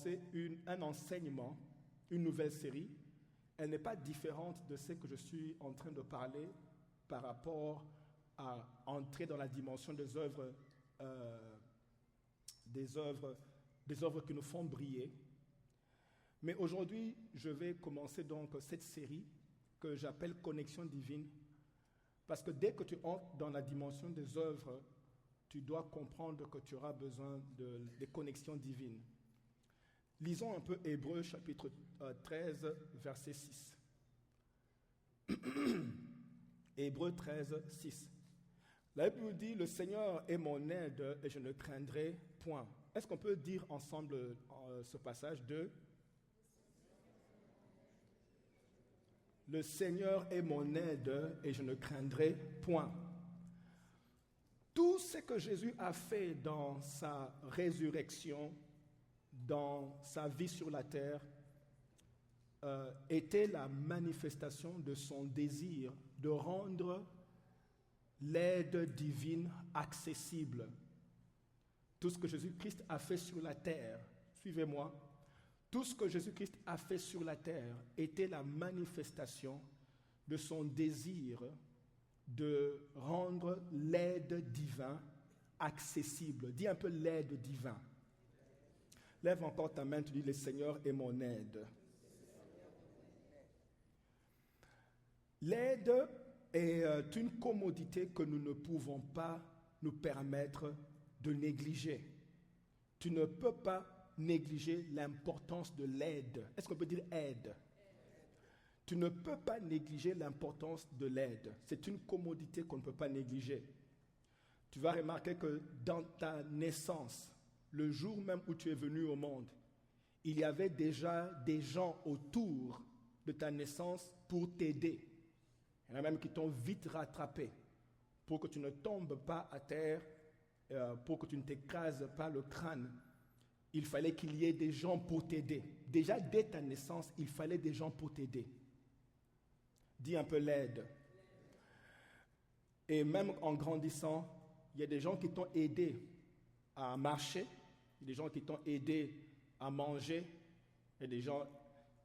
commencer un enseignement, une nouvelle série. Elle n'est pas différente de ce que je suis en train de parler par rapport à entrer dans la dimension des œuvres qui nous font briller. Mais aujourd'hui, je vais commencer donc cette série que j'appelle Connexion divine, parce que dès que tu entres dans la dimension des œuvres, tu dois comprendre que tu auras besoin des connexions divines. Lisons un peu Hébreux chapitre 13, verset 6. Hébreux 13, 6. La Bible dit, « Le Seigneur est mon aide et je ne craindrai point. » Est-ce qu'on peut dire ensemble ce passage de « Le Seigneur est mon aide et je ne craindrai point. » Tout ce que Jésus a fait dans sa résurrection, dans sa vie sur la terre, était la manifestation de son désir de rendre l'aide divine accessible. Tout ce que Jésus-Christ a fait sur la terre, suivez-moi, tout ce que Jésus-Christ a fait sur la terre était la manifestation de son désir de rendre l'aide divine accessible. Dis un peu l'aide divine. Lève encore ta main, tu dis, « Le Seigneur est mon aide. » L'aide est une commodité que nous ne pouvons pas nous permettre de négliger. Tu ne peux pas négliger l'importance de l'aide. Est-ce qu'on peut dire aide? Tu ne peux pas négliger l'importance de l'aide. C'est une commodité qu'on ne peut pas négliger. Tu vas remarquer que dans ta naissance, le jour même où tu es venu au monde, il y avait déjà des gens autour de ta naissance pour t'aider. Il y en a même qui t'ont vite rattrapé pour que tu ne tombes pas à terre, pour que tu ne t'écrases pas le crâne. Il fallait qu'il y ait des gens pour t'aider. Déjà, dès ta naissance, il fallait des gens pour t'aider. Dis un peu l'aide. Et même en grandissant, il y a des gens qui t'ont aidé à marcher, il y a des gens qui t'ont aidé à manger, il y a des gens,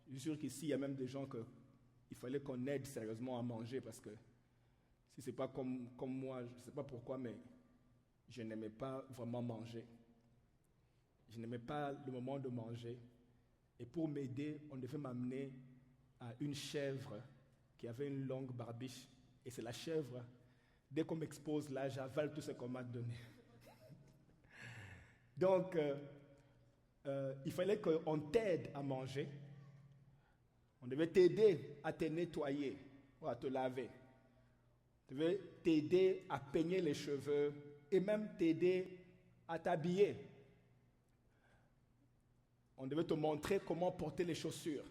je suis sûr qu'ici, il y a même des gens qu'il fallait qu'on aide sérieusement à manger, parce que si ce n'est pas comme moi, je ne sais pas pourquoi, mais je n'aimais pas vraiment manger. Je n'aimais pas le moment de manger. Et pour m'aider, on devait m'amener à une chèvre qui avait une longue barbiche. Et c'est la chèvre, dès qu'on m'expose là, j'avale tout ce qu'on m'a donné. Donc, il fallait qu'on t'aide à manger. On devait t'aider à te nettoyer ou à te laver. On devait t'aider à peigner les cheveux et même t'aider à t'habiller. On devait te montrer comment porter les chaussures.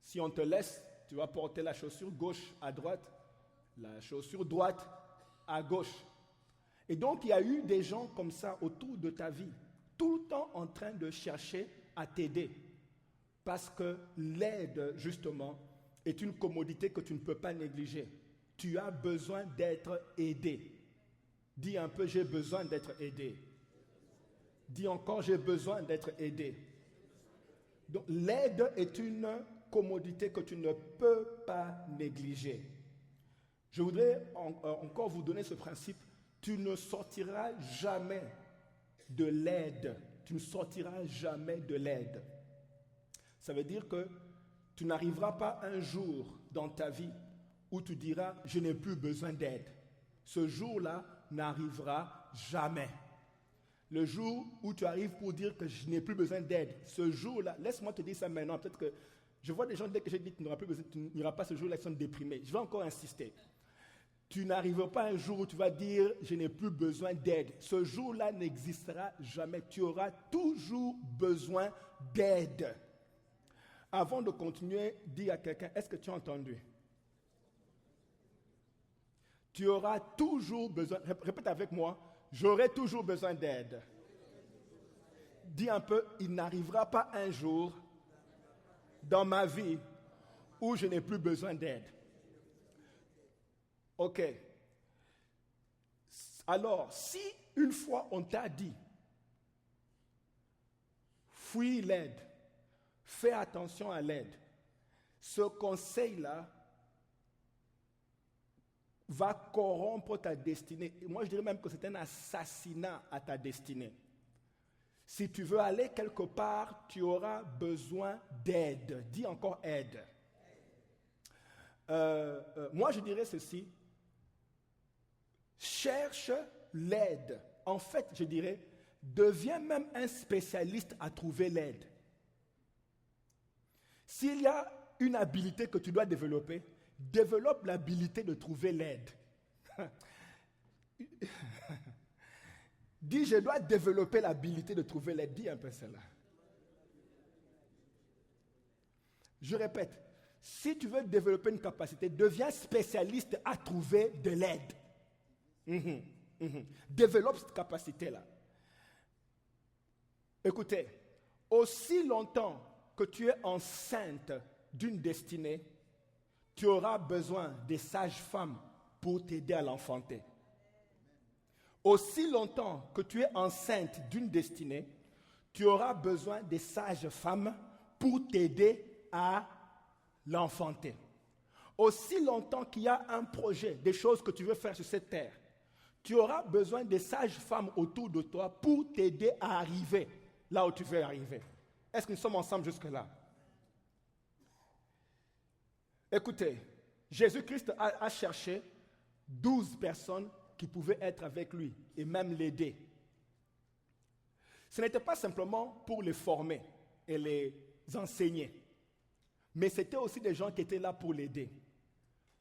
Si on te laisse, tu vas porter la chaussure gauche à droite, la chaussure droite à gauche. Et donc, il y a eu des gens comme ça autour de ta vie, tout le temps en train de chercher à t'aider. Parce que l'aide, justement, est une commodité que tu ne peux pas négliger. Tu as besoin d'être aidé. Dis un peu, j'ai besoin d'être aidé. Dis encore, j'ai besoin d'être aidé. Donc, l'aide est une commodité que tu ne peux pas négliger. Je voudrais encore vous donner ce principe. Tu ne sortiras jamais de l'aide. Tu ne sortiras jamais de l'aide. Ça veut dire que tu n'arriveras pas un jour dans ta vie où tu diras « je n'ai plus besoin d'aide ». Ce jour-là n'arrivera jamais. Le jour où tu arrives pour dire que je n'ai plus besoin d'aide, ce jour-là, laisse-moi te dire ça maintenant, peut-être que je vois des gens, dès que j'ai dit que tu n'auras plus besoin, tu n'iras pas ce jour-là, ils sont déprimés. Je vais encore insister. Tu n'arriveras pas un jour où tu vas dire « je n'ai plus besoin d'aide ». Ce jour-là n'existera jamais. Tu auras toujours besoin d'aide. Avant de continuer, dis à quelqu'un, est-ce que tu as entendu? Tu auras toujours besoin, répète avec moi, j'aurai toujours besoin d'aide. Dis un peu, il n'arrivera pas un jour dans ma vie où je n'ai plus besoin d'aide. Ok. Alors, si une fois on t'a dit, fuis l'aide. Fais attention à l'aide. Ce conseil-là va corrompre ta destinée. Moi, je dirais même que c'est un assassinat à ta destinée. Si tu veux aller quelque part, tu auras besoin d'aide. Dis encore aide. Moi, je dirais ceci. Cherche l'aide. En fait, je dirais, deviens même un spécialiste à trouver l'aide. S'il y a une habilité que tu dois développer, développe l'habilité de trouver l'aide. Dis, je dois développer l'habilité de trouver l'aide. Dis un peu cela. Je répète, si tu veux développer une capacité, deviens spécialiste à trouver de l'aide. Développe cette capacité-là. Écoutez, aussi longtemps que tu es enceinte d'une destinée, tu auras besoin des sages-femmes pour t'aider à l'enfanter. Aussi longtemps que tu es enceinte d'une destinée, tu auras besoin des sages-femmes pour t'aider à l'enfanter. Aussi longtemps qu'il y a un projet, des choses que tu veux faire sur cette terre, tu auras besoin des sages-femmes autour de toi pour t'aider à arriver là où tu veux arriver. Est-ce que nous sommes ensemble jusque-là? Écoutez, Jésus-Christ a cherché 12 personnes qui pouvaient être avec lui et même l'aider. Ce n'était pas simplement pour les former et les enseigner, mais c'était aussi des gens qui étaient là pour l'aider.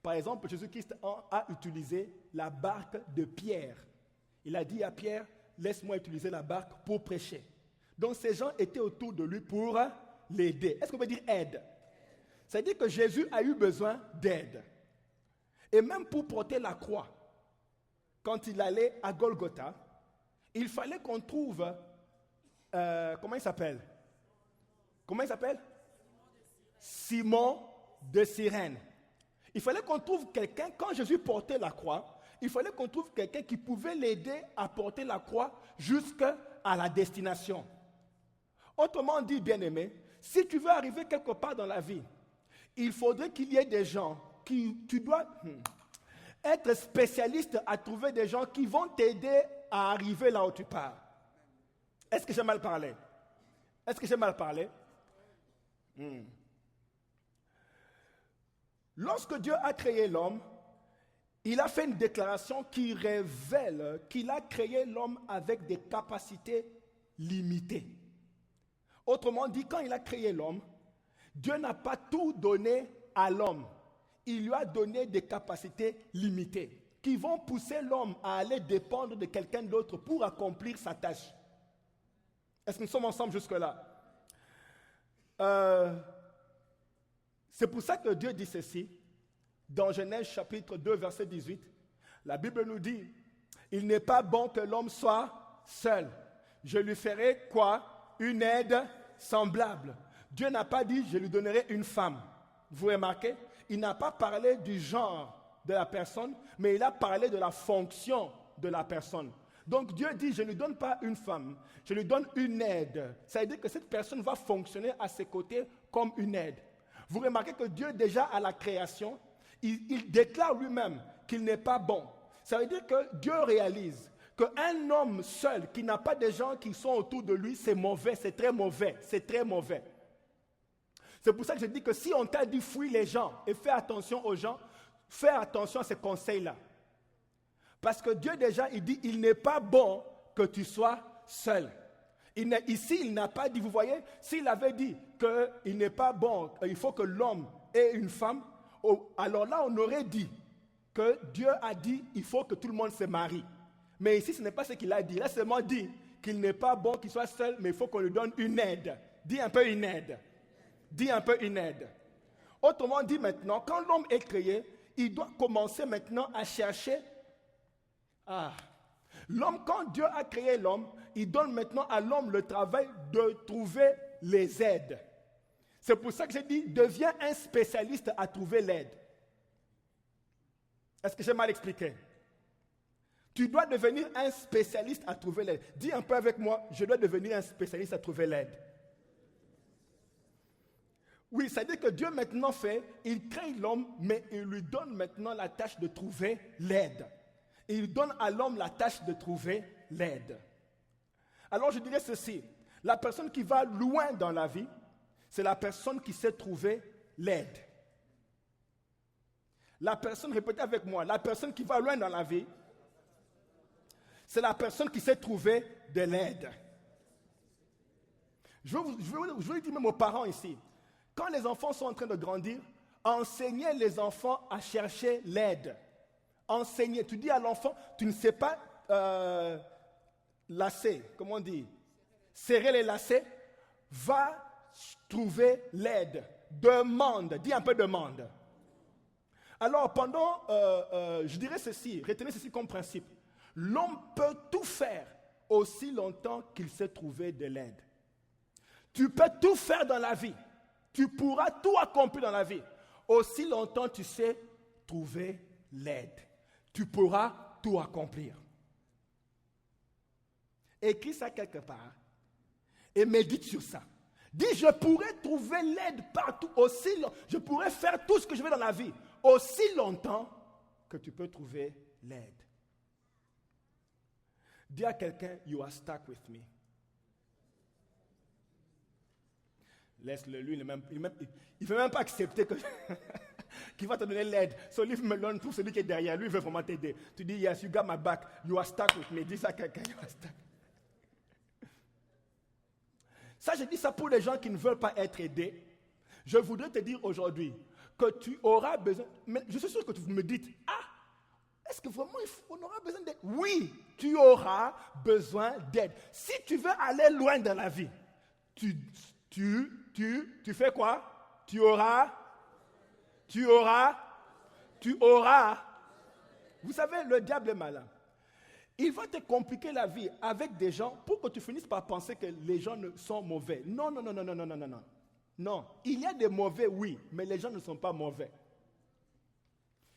Par exemple, Jésus-Christ a utilisé la barque de Pierre. Il a dit à Pierre, laisse-moi utiliser la barque pour prêcher. Donc ces gens étaient autour de lui pour l'aider. Est-ce qu'on peut dire aide? C'est-à-dire que Jésus a eu besoin d'aide. Et même pour porter la croix, quand il allait à Golgotha, il fallait qu'on trouve, comment il s'appelle? Simon de Cyrène. Il fallait qu'on trouve quelqu'un, quand Jésus portait la croix, il fallait qu'on trouve quelqu'un qui pouvait l'aider à porter la croix jusqu'à la destination. Autrement dit, bien-aimé, si tu veux arriver quelque part dans la vie, il faudrait qu'il y ait des gens tu dois être spécialiste à trouver des gens qui vont t'aider à arriver là où tu pars. Est-ce que j'ai mal parlé? Lorsque Dieu a créé l'homme, il a fait une déclaration qui révèle qu'il a créé l'homme avec des capacités limitées. Autrement dit, quand il a créé l'homme, Dieu n'a pas tout donné à l'homme. Il lui a donné des capacités limitées qui vont pousser l'homme à aller dépendre de quelqu'un d'autre pour accomplir sa tâche. Est-ce que nous sommes ensemble jusque-là? C'est pour ça que Dieu dit ceci, dans Genèse chapitre 2, verset 18. La Bible nous dit, « Il n'est pas bon que l'homme soit seul. Je lui ferai quoi? Une aide semblable. » Dieu n'a pas dit, « Je lui donnerai une femme. » Vous remarquez? Il n'a pas parlé du genre de la personne, mais il a parlé de la fonction de la personne. Donc Dieu dit, je ne lui donne pas une femme, je lui donne une aide. Ça veut dire que cette personne va fonctionner à ses côtés comme une aide. Vous remarquez que Dieu, déjà à la création, il déclare lui-même qu'il n'est pas bon. Ça veut dire que Dieu réalise qu'un homme seul, qui n'a pas de gens qui sont autour de lui, c'est mauvais, c'est très mauvais, c'est très mauvais. C'est pour ça que je dis que si on t'a dit fuis les gens et fais attention aux gens, fais attention à ces conseils-là. Parce que Dieu déjà, il dit, il n'est pas bon que tu sois seul. Ici, il n'a pas dit, vous voyez, s'il avait dit qu'il n'est pas bon, il faut que l'homme ait une femme, alors là, on aurait dit que Dieu a dit, il faut que tout le monde se marie. Mais ici, ce n'est pas ce qu'il a dit. Il a seulement dit qu'il n'est pas bon qu'il soit seul, mais il faut qu'on lui donne une aide. Dis un peu une aide. Dis un peu une aide. Autrement dit maintenant, quand l'homme est créé, il doit commencer maintenant à chercher. L'homme, quand Dieu a créé l'homme, il donne maintenant à l'homme le travail de trouver les aides. C'est pour ça que j'ai dit, deviens un spécialiste à trouver l'aide. Est-ce que j'ai mal expliqué? Tu dois devenir un spécialiste à trouver l'aide. Dis un peu avec moi, je dois devenir un spécialiste à trouver l'aide. Oui, c'est-à-dire que Dieu maintenant il crée l'homme, mais il lui donne maintenant la tâche de trouver l'aide. Il donne à l'homme la tâche de trouver l'aide. Alors je dirais ceci, la personne qui va loin dans la vie, c'est la personne qui sait trouver l'aide. La personne, répétez avec moi, la personne qui va loin dans la vie, c'est la personne qui sait trouver de l'aide. Je veux dire même aux parents ici, quand les enfants sont en train de grandir, enseignez les enfants à chercher l'aide. Enseignez. Tu dis à l'enfant, tu ne sais pas lacer, comment on dit, serrer les lacets, va trouver l'aide. Demande, dis un peu demande. Alors pendant, je dirais ceci, retenez ceci comme principe. L'homme peut tout faire aussi longtemps qu'il sait trouver de l'aide. Tu peux tout faire dans la vie. Tu pourras tout accomplir dans la vie. Aussi longtemps tu sais trouver l'aide. Tu pourras tout accomplir. Écris ça quelque part et médite sur ça. Dis, je pourrais trouver l'aide partout aussi longtemps. Je pourrais faire tout ce que je veux dans la vie aussi longtemps que tu peux trouver l'aide. Dis à quelqu'un, you are stuck with me. Laisse-le, lui, il ne veut même pas accepter qu'il va te donner l'aide. So leave me alone, trouve celui qui est derrière lui, il veut vraiment t'aider. Tu dis, yes, you got my back, you are stuck with me. Dis ça à quelqu'un, you are stuck. Ça, je dis ça pour les gens qui ne veulent pas être aidés. Je voudrais te dire aujourd'hui que tu auras besoin, mais je suis sûr que vous me dites, est-ce que vraiment on aura besoin d'aide? Oui, tu auras besoin d'aide. Si tu veux aller loin dans la vie, tu fais quoi? Tu auras. Vous savez, le diable est malin. Il va te compliquer la vie avec des gens pour que tu finisses par penser que les gens sont mauvais. Non. Non, il y a des mauvais, oui, mais les gens ne sont pas mauvais.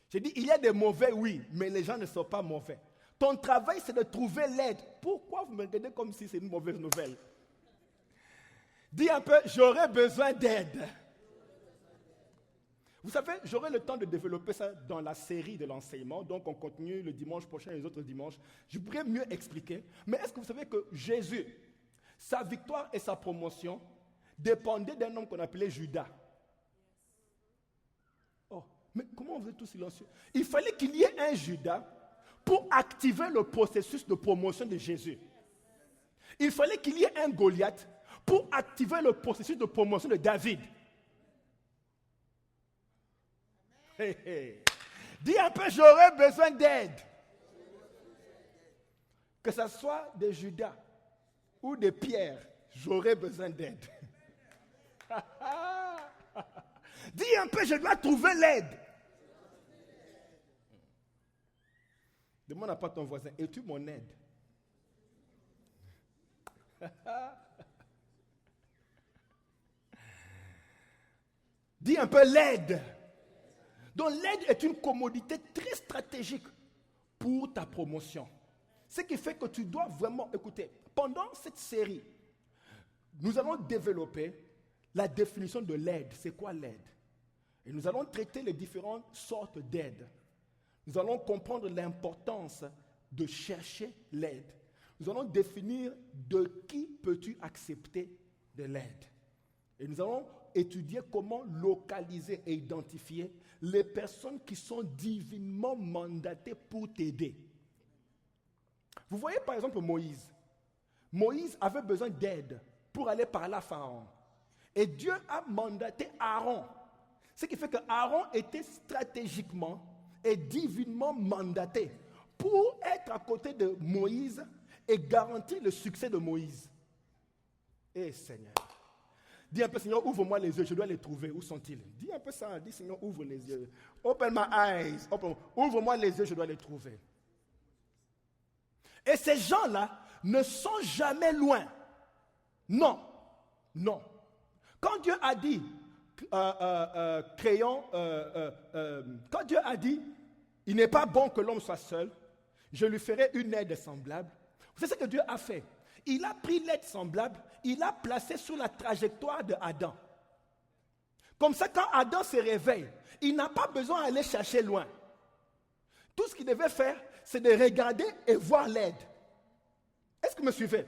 J'ai dit, il y a des mauvais, oui, mais les gens ne sont pas mauvais. Ton travail, c'est de trouver l'aide. Pourquoi vous me regardez comme si c'est une mauvaise nouvelle? Dis un peu, j'aurais besoin d'aide. Vous savez, j'aurai le temps de développer ça dans la série de l'enseignement. Donc, on continue le dimanche prochain et les autres dimanches. Je pourrais mieux expliquer. Mais est-ce que vous savez que Jésus, sa victoire et sa promotion dépendaient d'un homme qu'on appelait Judas? Oh, mais comment vous êtes tous silencieux? Il fallait qu'il y ait un Judas pour activer le processus de promotion de Jésus. Il fallait qu'il y ait un Goliath pour activer le processus de promotion de David. Hey, hey. Dis un peu, j'aurais besoin d'aide. Que ce soit de Judas ou de Pierre, j'aurais besoin d'aide. Dis un peu, je dois trouver l'aide. Demande à pas ton voisin, es-tu mon aide? Dis un peu l'aide. Donc l'aide est une commodité très stratégique pour ta promotion. Ce qui fait que tu dois vraiment écouter. Pendant cette série, nous allons développer la définition de l'aide. C'est quoi l'aide? Et nous allons traiter les différentes sortes d'aide. Nous allons comprendre l'importance de chercher l'aide. Nous allons définir de qui peux-tu accepter de l'aide. Et nous allons étudier comment localiser et identifier les personnes qui sont divinement mandatées pour t'aider. Vous voyez par exemple Moïse. Moïse avait besoin d'aide pour aller parler à Pharaon. Et Dieu a mandaté Aaron. Ce qui fait que Aaron était stratégiquement et divinement mandaté pour être à côté de Moïse et garantir le succès de Moïse. Eh Seigneur. Dis un peu, Seigneur, ouvre-moi les yeux, je dois les trouver. Où sont-ils? Dis un peu ça, dis Seigneur, ouvre les yeux. Open my eyes. Ouvre-moi les yeux, je dois les trouver. Et ces gens-là ne sont jamais loin. Non. Quand Dieu a dit, quand Dieu a dit, il n'est pas bon que l'homme soit seul, je lui ferai une aide semblable. Vous savez ce que Dieu a fait? Il a pris l'aide semblable, il l'a placée sur la trajectoire de Adam. Comme ça, quand Adam se réveille, il n'a pas besoin d'aller chercher loin. Tout ce qu'il devait faire, c'est de regarder et voir l'aide. Est-ce que vous me suivez?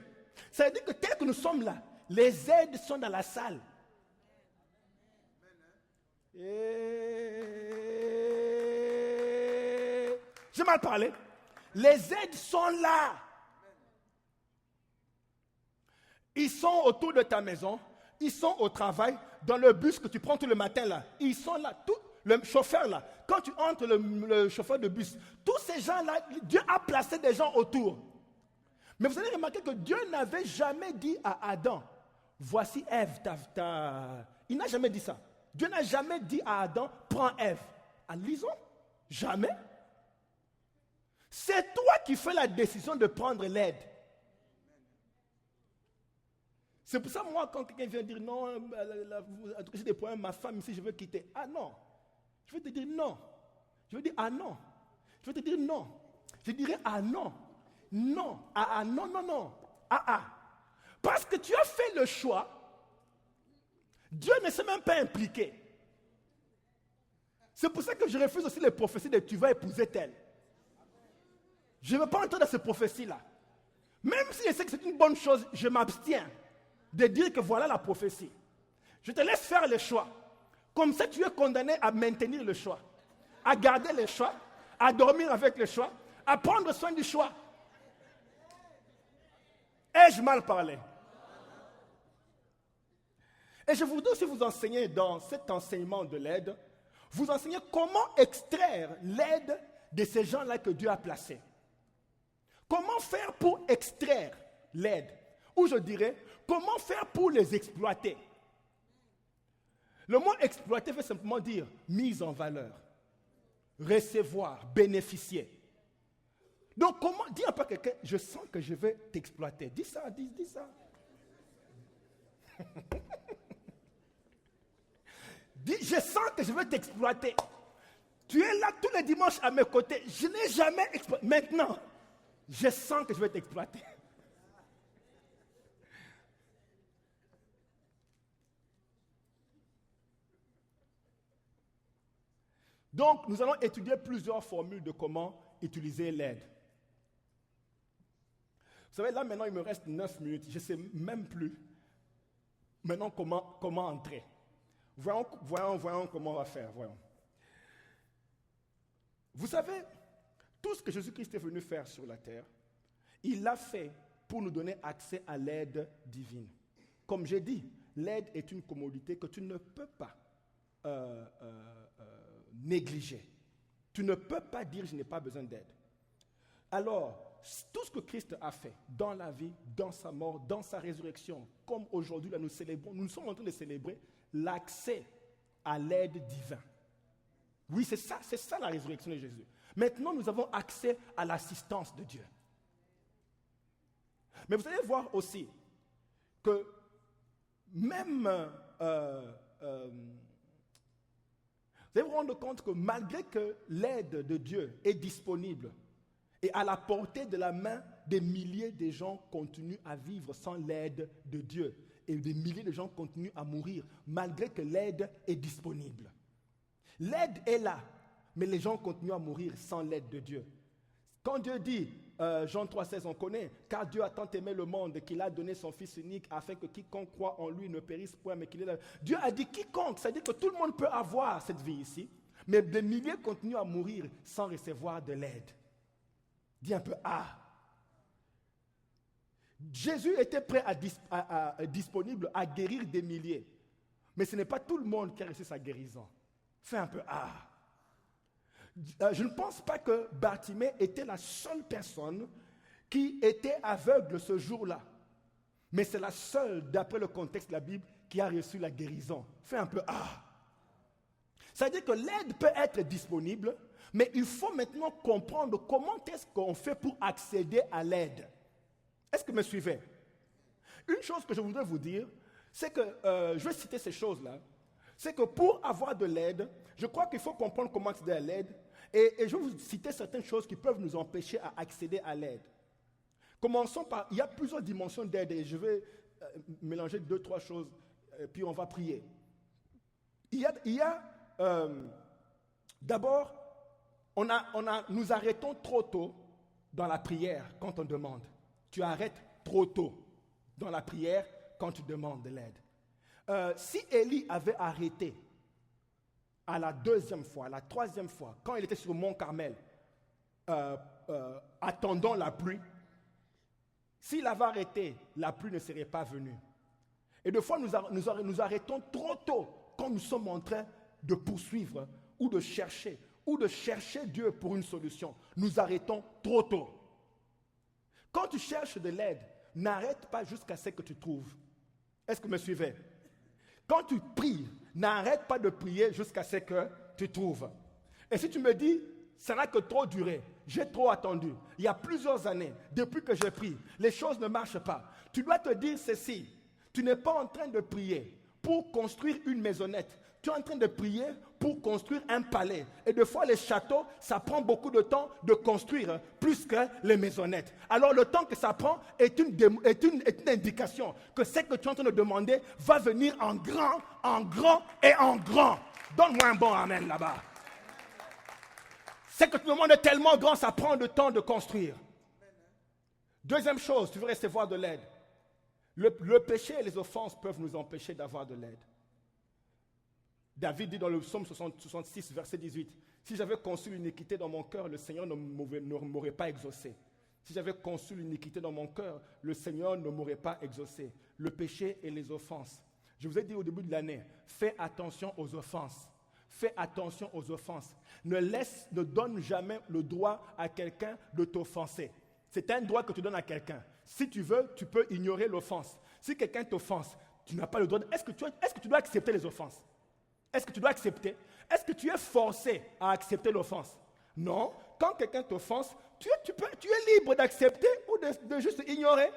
Ça veut dire que tel que nous sommes là, les aides sont dans la salle. J'ai mal parlé. Les aides sont là. Ils sont autour de ta maison. Ils sont au travail. Dans le bus que tu prends tout le matin là. Ils sont là. Tout, le chauffeur là. Quand tu entres, le chauffeur de bus. Tous ces gens là, Dieu a placé des gens autour. Mais vous allez remarquer que Dieu n'avait jamais dit à Adam, voici Ève, il n'a jamais dit ça. Dieu n'a jamais dit à Adam, prends Ève. Lisons. Jamais. C'est toi qui fais la décision de prendre l'aide. C'est pour ça, moi, quand quelqu'un vient dire non, en tout cas, j'ai des problèmes, ma femme ici, je veux quitter. Ah non. Je vais te dire non. Je vais dire ah non. Je vais te dire non. Je dirais ah non. Non. Ah non, non, non. Ah. Parce que tu as fait le choix. Dieu ne s'est même pas impliqué. C'est pour ça que je refuse aussi les prophéties de tu vas épouser tel. Je ne veux pas entrer dans ces prophéties-là. Même si je sais que c'est une bonne chose, je m'abstiens de dire que voilà la prophétie. Je te laisse faire le choix. Comme ça, tu es condamné à maintenir le choix, à garder le choix, à dormir avec le choix, à prendre soin du choix. Ai-je mal parlé? Et je voudrais aussi vous enseigner dans cet enseignement de l'aide, vous enseigner comment extraire l'aide de ces gens-là que Dieu a placés. Comment faire pour extraire l'aide? Ou je dirais, comment faire pour les exploiter? Le mot exploiter veut simplement dire mise en valeur, recevoir, bénéficier. Donc comment, dis un peu à quelqu'un, je sens que je vais t'exploiter. Dis ça, dis ça. Dis, je sens que je vais t'exploiter. Tu es là tous les dimanches à mes côtés. Je n'ai jamais exploité. Maintenant, je sens que je vais t'exploiter. Donc, nous allons étudier plusieurs formules de comment utiliser l'aide. Vous savez, là maintenant, il me reste 9 minutes. Je ne sais même plus maintenant comment entrer. Voyons comment on va faire. Voyons. Vous savez, tout ce que Jésus-Christ est venu faire sur la terre, il l'a fait pour nous donner accès à l'aide divine. Comme j'ai dit, l'aide est une commodité que tu ne peux pas négliger. Tu ne peux pas dire je n'ai pas besoin d'aide. Alors, tout ce que Christ a fait dans la vie, dans sa mort, dans sa résurrection, comme aujourd'hui là, nous sommes en train de célébrer l'accès à l'aide divine. Oui, c'est ça la résurrection de Jésus. Maintenant, nous avons accès à l'assistance de Dieu. Mais vous allez voir aussi que même vous allez vous rendre compte que malgré que l'aide de Dieu est disponible et à la portée de la main, des milliers de gens continuent à vivre sans l'aide de Dieu. Et des milliers de gens continuent à mourir, malgré que l'aide est disponible. L'aide est là, mais les gens continuent à mourir sans l'aide de Dieu. Quand Dieu dit, Jean 3,16, on connaît, car Dieu a tant aimé le monde qu'il a donné son Fils unique afin que quiconque croit en lui ne périsse point, mais qu'il ait la... Dieu a dit quiconque, c'est-à-dire que tout le monde peut avoir cette vie ici, mais des milliers continuent à mourir sans recevoir de l'aide. Dis un peu, Jésus était prêt disponible à guérir des milliers, mais ce n'est pas tout le monde qui a reçu sa guérison. Fais un peu, je ne pense pas que Bartimée était la seule personne qui était aveugle ce jour-là. Mais c'est la seule, d'après le contexte de la Bible, qui a reçu la guérison. Fais un peu C'est-à-dire que l'aide peut être disponible, mais il faut maintenant comprendre comment est-ce qu'on fait pour accéder à l'aide. Est-ce que vous me suivez? Une chose que je voudrais vous dire, c'est que, je vais citer ces choses-là, c'est que pour avoir de l'aide, je crois qu'il faut comprendre comment accéder à l'aide. Et je vais vous citer certaines choses qui peuvent nous empêcher à accéder à l'aide. Commençons par, il y a plusieurs dimensions d'aide et je vais mélanger 2-3 choses, puis on va prier. D'abord, nous arrêtons trop tôt dans la prière quand on demande. Tu arrêtes trop tôt dans la prière quand tu demandes de l'aide. Si Élie avait arrêté à la deuxième fois, à la troisième fois, quand il était sur le mont Carmel, attendant la pluie, s'il avait arrêté, la pluie ne serait pas venue. Et des fois, nous arrêtons trop tôt quand nous sommes en train de poursuivre ou de chercher Dieu pour une solution. Nous arrêtons trop tôt. Quand tu cherches de l'aide, n'arrête pas jusqu'à ce que tu trouves. Est-ce que vous me suivez? Quand tu pries, n'arrête pas de prier jusqu'à ce que tu trouves. Et si tu me dis, ça n'a que trop duré, j'ai trop attendu, il y a plusieurs années, depuis que je prie, les choses ne marchent pas. Tu dois te dire ceci, tu n'es pas en train de prier pour construire une maisonnette. Tu es en train de prier pour construire un palais. Et des fois, les châteaux, ça prend beaucoup de temps de construire plus que les maisonnettes. Alors, le temps que ça prend est une indication que ce que tu es en train de demander va venir en grand et en grand. Donne-moi un bon amen là-bas. Ce que tu demandes est tellement grand, ça prend du temps de construire. Deuxième chose, tu veux recevoir de l'aide. Le péché et les offenses peuvent nous empêcher d'avoir de l'aide. David dit dans le psaume 66, verset 18, « Si j'avais conçu l'iniquité dans mon cœur, le Seigneur ne m'aurait pas exaucé. Si j'avais conçu l'iniquité dans mon cœur, le Seigneur ne m'aurait pas exaucé. » Le péché et les offenses. Je vous ai dit au début de l'année, fais attention aux offenses. Fais attention aux offenses. Ne donne jamais le droit à quelqu'un de t'offenser. C'est un droit que tu donnes à quelqu'un. Si tu veux, tu peux ignorer l'offense. Si quelqu'un t'offense, tu n'as pas le droit. Est-ce que tu dois accepter les offenses? Est-ce que tu dois accepter? Est-ce que tu es forcé à accepter l'offense? Non. Quand quelqu'un t'offense, tu es libre d'accepter ou de juste ignorer.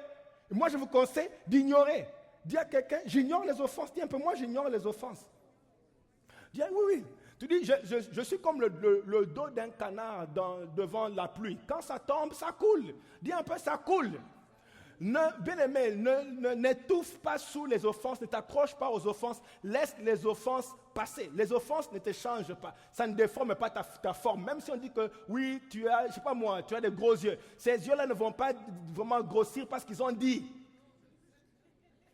Et moi, je vous conseille d'ignorer. Dis à quelqu'un, j'ignore les offenses. Dis un peu, moi, j'ignore les offenses. Dis, oui. Tu dis, je suis comme le dos d'un canard devant la pluie. Quand ça tombe, ça coule. Dis un peu, ça coule. Bien-aimé, n'étouffe pas sous les offenses, ne t'accroche pas aux offenses, laisse les offenses passer. Les offenses ne te changent pas, ça ne déforme pas ta forme. Même si on dit que oui, tu as, je sais pas moi, tu as des gros yeux, ces yeux-là ne vont pas vraiment grossir parce qu'ils ont dit.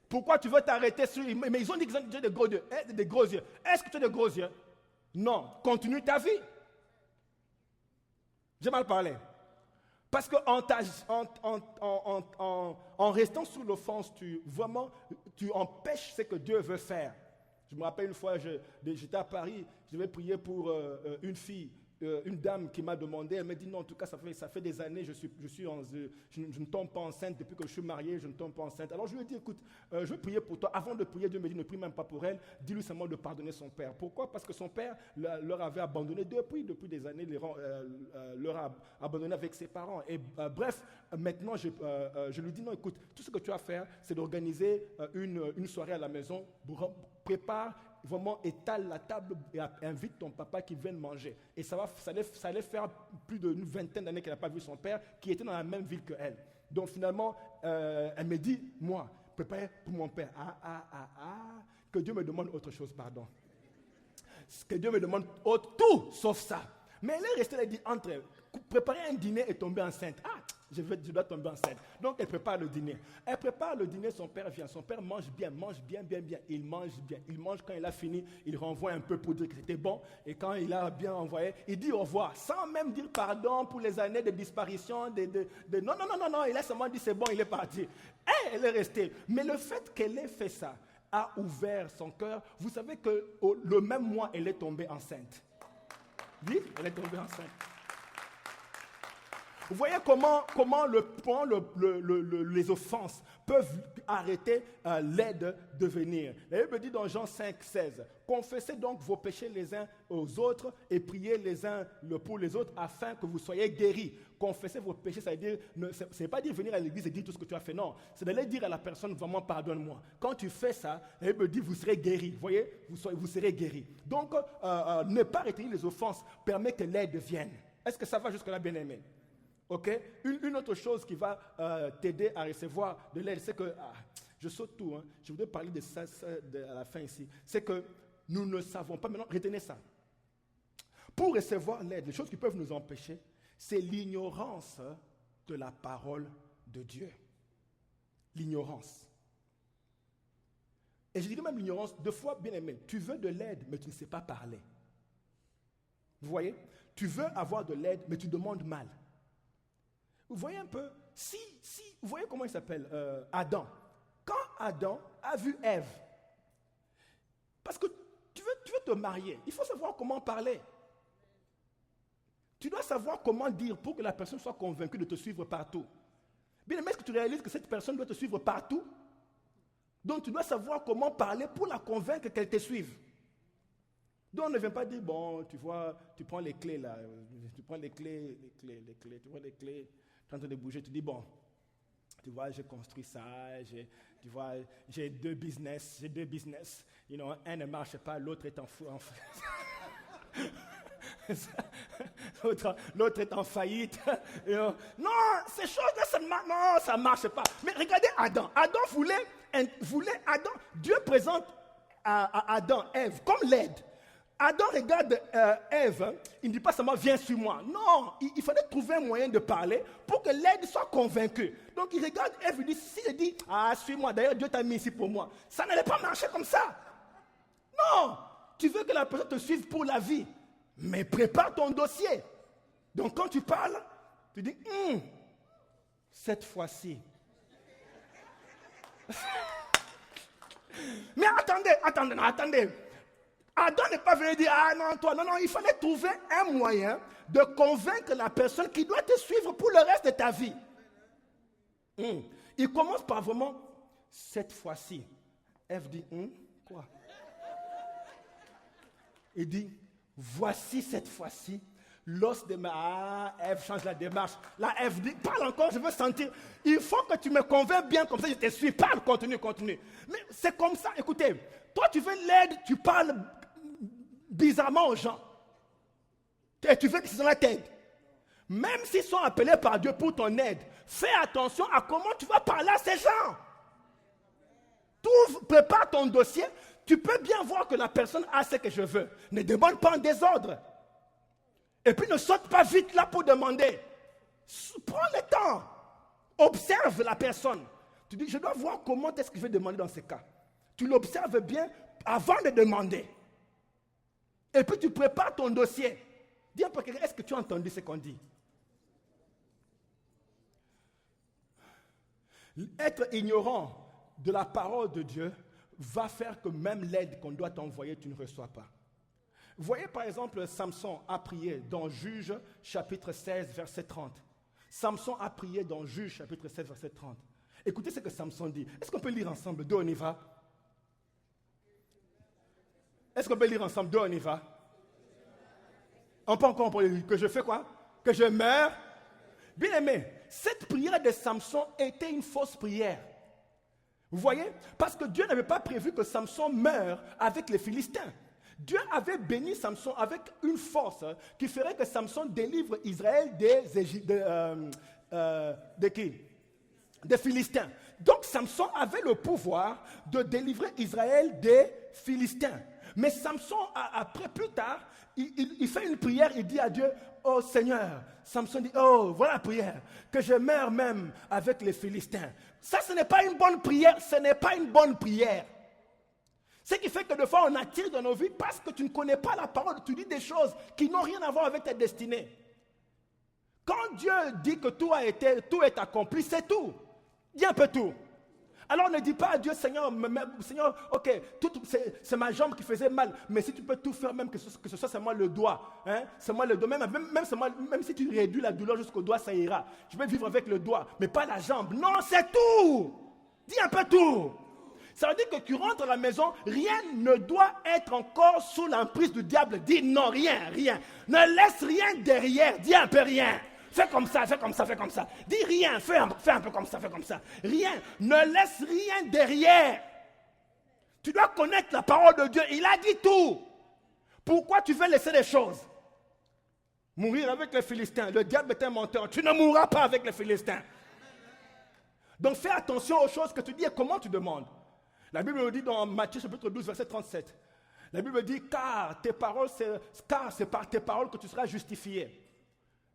Pourquoi tu veux t'arrêter sur... Mais ils ont dit qu'ils ont des gros yeux. Des gros yeux. Est-ce que tu as des gros yeux? Non, continue ta vie. J'ai mal parlé. Parce qu'en restant sous l'offense, tu empêches ce que Dieu veut faire. Je me rappelle une fois, j'étais à Paris, je devais prier pour une fille, une dame qui m'a demandé, elle m'a dit non, en tout cas ça fait des années, je ne tombe pas enceinte, depuis que je suis marié, je ne tombe pas enceinte. Alors je lui ai dit, écoute, je vais prier pour toi. Avant de prier, Dieu me dit, ne prie même pas pour elle, dis-lui seulement de pardonner son père. Pourquoi? Parce que son père leur avait abandonné depuis des années, leur a abandonné avec ses parents. Et bref, maintenant je lui dis, non, écoute, tout ce que tu as à faire, c'est d'organiser une soirée à la maison, prépare, vraiment étale la table et invite ton papa qui vienne manger. Et ça allait faire plus d'une vingtaine d'années qu'elle n'a pas vu son père, qui était dans la même ville qu'elle. Donc finalement, elle me dit, moi, préparez pour mon père. Que Dieu me demande autre chose, pardon. Que Dieu me demande tout sauf ça. Mais elle est restée, elle dit, préparer un dîner et tomber enceinte. Je dois tomber enceinte. Donc, elle prépare le dîner. Elle prépare le dîner, son père vient. Son père mange bien. Il mange bien. Il mange, quand il a fini, il renvoie un peu pour dire que c'était bon. Et quand il a bien envoyé, il dit au revoir, sans même dire pardon pour les années de disparition. Non. Il a seulement dit c'est bon, il est parti. Elle est restée. Mais le fait qu'elle ait fait ça a ouvert son cœur. Vous savez que le même mois, elle est tombée enceinte. Oui, elle est tombée enceinte. Vous voyez comment les offenses peuvent arrêter l'aide de venir. La Bible dit dans Jean 5, 16, « Confessez donc vos péchés les uns aux autres et priez les uns pour les autres afin que vous soyez guéris. » Confesser vos péchés, ça veut dire, ce n'est pas dire venir à l'église et dire tout ce que tu as fait, non. C'est d'aller dire à la personne, vraiment, pardonne-moi. Quand tu fais ça, la Bible dit, vous serez guéris. Vous voyez, vous serez guéris. Donc, ne pas retenir les offenses permet que l'aide vienne. Est-ce que ça va jusque-là, bien-aimé? Ok. Une autre chose qui va t'aider à recevoir de l'aide, c'est que, je saute tout, je voudrais parler de ça à la fin ici, c'est que nous ne savons pas. Maintenant, retenez ça. Pour recevoir l'aide, les choses qui peuvent nous empêcher, c'est l'ignorance de la parole de Dieu. L'ignorance. Et je dirais même l'ignorance, deux fois, bien aimé, tu veux de l'aide, mais tu ne sais pas parler. Vous voyez? Tu veux avoir de l'aide, mais tu demandes mal. Vous voyez un peu? Vous voyez comment il s'appelle? Adam. Quand Adam a vu Ève, parce que tu veux te marier, il faut savoir comment parler. Tu dois savoir comment dire pour que la personne soit convaincue de te suivre partout. Bien, mais est-ce que tu réalises que cette personne doit te suivre partout? Donc tu dois savoir comment parler pour la convaincre qu'elle te suive. Donc on ne vient pas dire, bon, tu vois, tu prends les clés là, tu prends les clés, tu vois les clés, tu es en train de bouger, tu dis, bon, tu vois, j'ai construit ça, tu vois, j'ai deux business, un ne marche pas, l'autre est en fou. L'autre est en faillite. Non, ces choses-là, ça ne marche pas. Mais regardez Adam. Adam voulait Dieu présente à Adam, Ève, comme l'aide. Adam regarde Ève, il ne dit pas seulement viens sur moi. Non, il fallait trouver un moyen de parler pour que l'aide soit convaincue. Donc il regarde Ève, il dit, si je dis, suis-moi, d'ailleurs Dieu t'a mis ici pour moi, ça n'allait pas marcher comme ça. Non, tu veux que la personne te suive pour la vie. Mais prépare ton dossier. Donc quand tu parles, tu dis, cette fois-ci. Mais attendez. Adam n'est pas venu dire, non, il fallait trouver un moyen de convaincre la personne qui doit te suivre pour le reste de ta vie. Il commence par vraiment, cette fois-ci. Ève dit, quoi? Il dit, voici cette fois-ci, l'os de ma... Ève change la démarche. Là, Ève dit, parle encore, je veux sentir. Il faut que tu me convainques bien, comme ça je te suis. Parle, continue. Mais c'est comme ça, écoutez, toi tu veux l'aide, tu parles bizarrement aux gens. Et tu veux que ces gens-là t'aident. Même s'ils sont appelés par Dieu pour ton aide, fais attention à comment tu vas parler à ces gens. Prépare ton dossier. Tu peux bien voir que la personne a ce que je veux. Ne demande pas en désordre. Et puis ne saute pas vite là pour demander. Prends le temps. Observe la personne. Tu dis, je dois voir comment est-ce que je vais demander dans ces cas. Tu l'observes bien avant de demander. Et puis tu prépares ton dossier. Dis un peu, est-ce que tu as entendu ce qu'on dit? Être ignorant de la parole de Dieu va faire que même l'aide qu'on doit t'envoyer, tu ne reçois pas. Vous voyez par exemple, Samson a prié dans Juges chapitre 16, verset 30. Samson a prié dans Juges chapitre 16, verset 30. Écoutez ce que Samson dit. Est-ce qu'on peut lire ensemble? D'où on y va? Est-ce qu'on peut lire ensemble? D'où on y va? On peut encore que je fais quoi? Que je meurs? Bien aimé, cette prière de Samson était une fausse prière. Vous voyez? Parce que Dieu n'avait pas prévu que Samson meure avec les Philistins. Dieu avait béni Samson avec une force qui ferait que Samson délivre Israël de qui? Des Philistins. Donc Samson avait le pouvoir de délivrer Israël des Philistins. Mais Samson, après, plus tard, il fait une prière, il dit à Dieu, oh Seigneur, Samson dit, oh, voilà la prière, que je meure même avec les Philistins. Ça, ce n'est pas une bonne prière, Ce qui fait que des fois, on attire dans nos vies parce que tu ne connais pas la parole, tu dis des choses qui n'ont rien à voir avec ta destinée. Quand Dieu dit que tout est accompli, c'est tout. Dis un peu tout. Alors ne dis pas à Dieu, Seigneur, ok, c'est ma jambe qui faisait mal, mais si tu peux tout faire, même que ce soit seulement le doigt, c'est moi le doigt, même si tu réduis la douleur jusqu'au doigt, ça ira. Je vais vivre avec le doigt, mais pas la jambe. Non, c'est tout. Dis un peu tout. Ça veut dire que tu rentres à la maison, rien ne doit être encore sous l'emprise du diable. Dis non, rien. Ne laisse rien derrière, dis un peu rien. Fais comme ça. Dis rien, fais un peu comme ça. Rien, ne laisse rien derrière. Tu dois connaître la parole de Dieu. Il a dit tout. Pourquoi tu veux laisser les choses? Mourir avec les Philistins. Le diable est un menteur. Tu ne mourras pas avec les Philistins. Donc fais attention aux choses que tu dis et comment tu demandes. La Bible nous dit dans Matthieu chapitre 12, verset 37. La Bible dit, car c'est par tes paroles que tu seras justifié.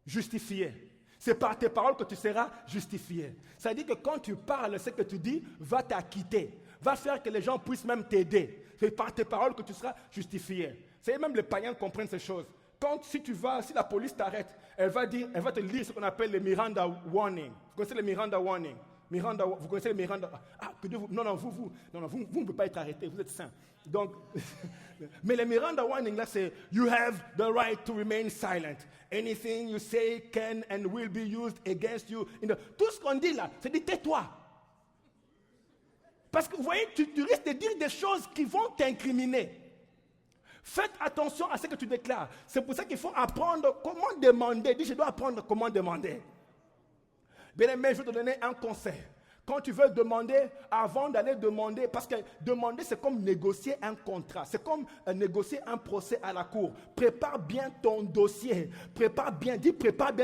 Justifié. C'est par tes paroles que tu seras justifié. Ça veut dire que quand tu parles, ce que tu dis va t'acquitter. Va faire que les gens puissent même t'aider. C'est par tes paroles que tu seras justifié. C'est même les païens comprennent ces choses. Si la police t'arrête, elle va te lire ce qu'on appelle les Miranda Warning. Vous connaissez les Miranda Warning? Vous connaissez les Miranda? Vous ne pouvez pas être arrêté, vous êtes saint. Donc, mais les Miranda Warning là, c'est you have the right to remain silent. Anything you say can and will be used against you. Tout ce qu'on dit là, c'est dit tais-toi. Parce que vous voyez, tu risques de dire des choses qui vont t'incriminer. Faites attention à ce que tu déclares. C'est pour ça qu'il faut apprendre comment demander. Dis, je dois apprendre comment demander. Bien aimé, je vais te donner un conseil. Quand tu veux demander, avant d'aller demander, parce que demander, c'est comme négocier un contrat. C'est comme négocier un procès à la cour. Prépare bien ton dossier. Prépare bien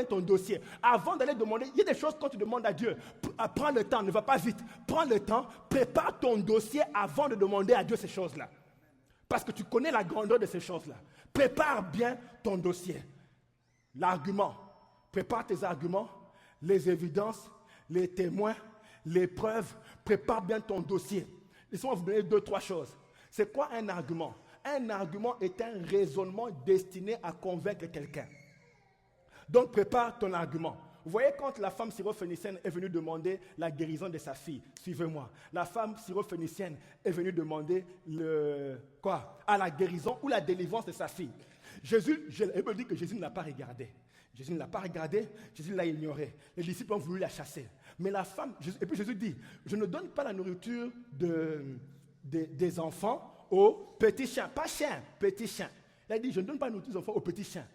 ton dossier. Avant d'aller demander, il y a des choses quand tu demandes à Dieu. Prends le temps, ne va pas vite. Prends le temps, prépare ton dossier avant de demander à Dieu ces choses-là. Parce que tu connais la grandeur de ces choses-là. Prépare bien ton dossier. L'argument. Prépare tes arguments, les évidences, les témoins, les preuves. Prépare bien ton dossier. Laissez-moi vous donner 2-3 choses. C'est quoi un argument? Un argument est un raisonnement destiné à convaincre quelqu'un. Donc prépare ton argument. Vous voyez, quand la femme syrophénicienne est venue demander la guérison de sa fille, suivez-moi. La femme syrophénicienne est venue demander la guérison ou la délivrance de sa fille. Elle me dit que Jésus ne l'a pas regardé. Jésus ne l'a pas regardé, Jésus l'a ignoré. Les disciples ont voulu la chasser. Mais la femme, et puis Jésus dit, je ne donne pas la nourriture des enfants aux petits chiens. Pas chiens, petits chiens. Il a dit, je ne donne pas la nourriture des enfants aux petits chiens.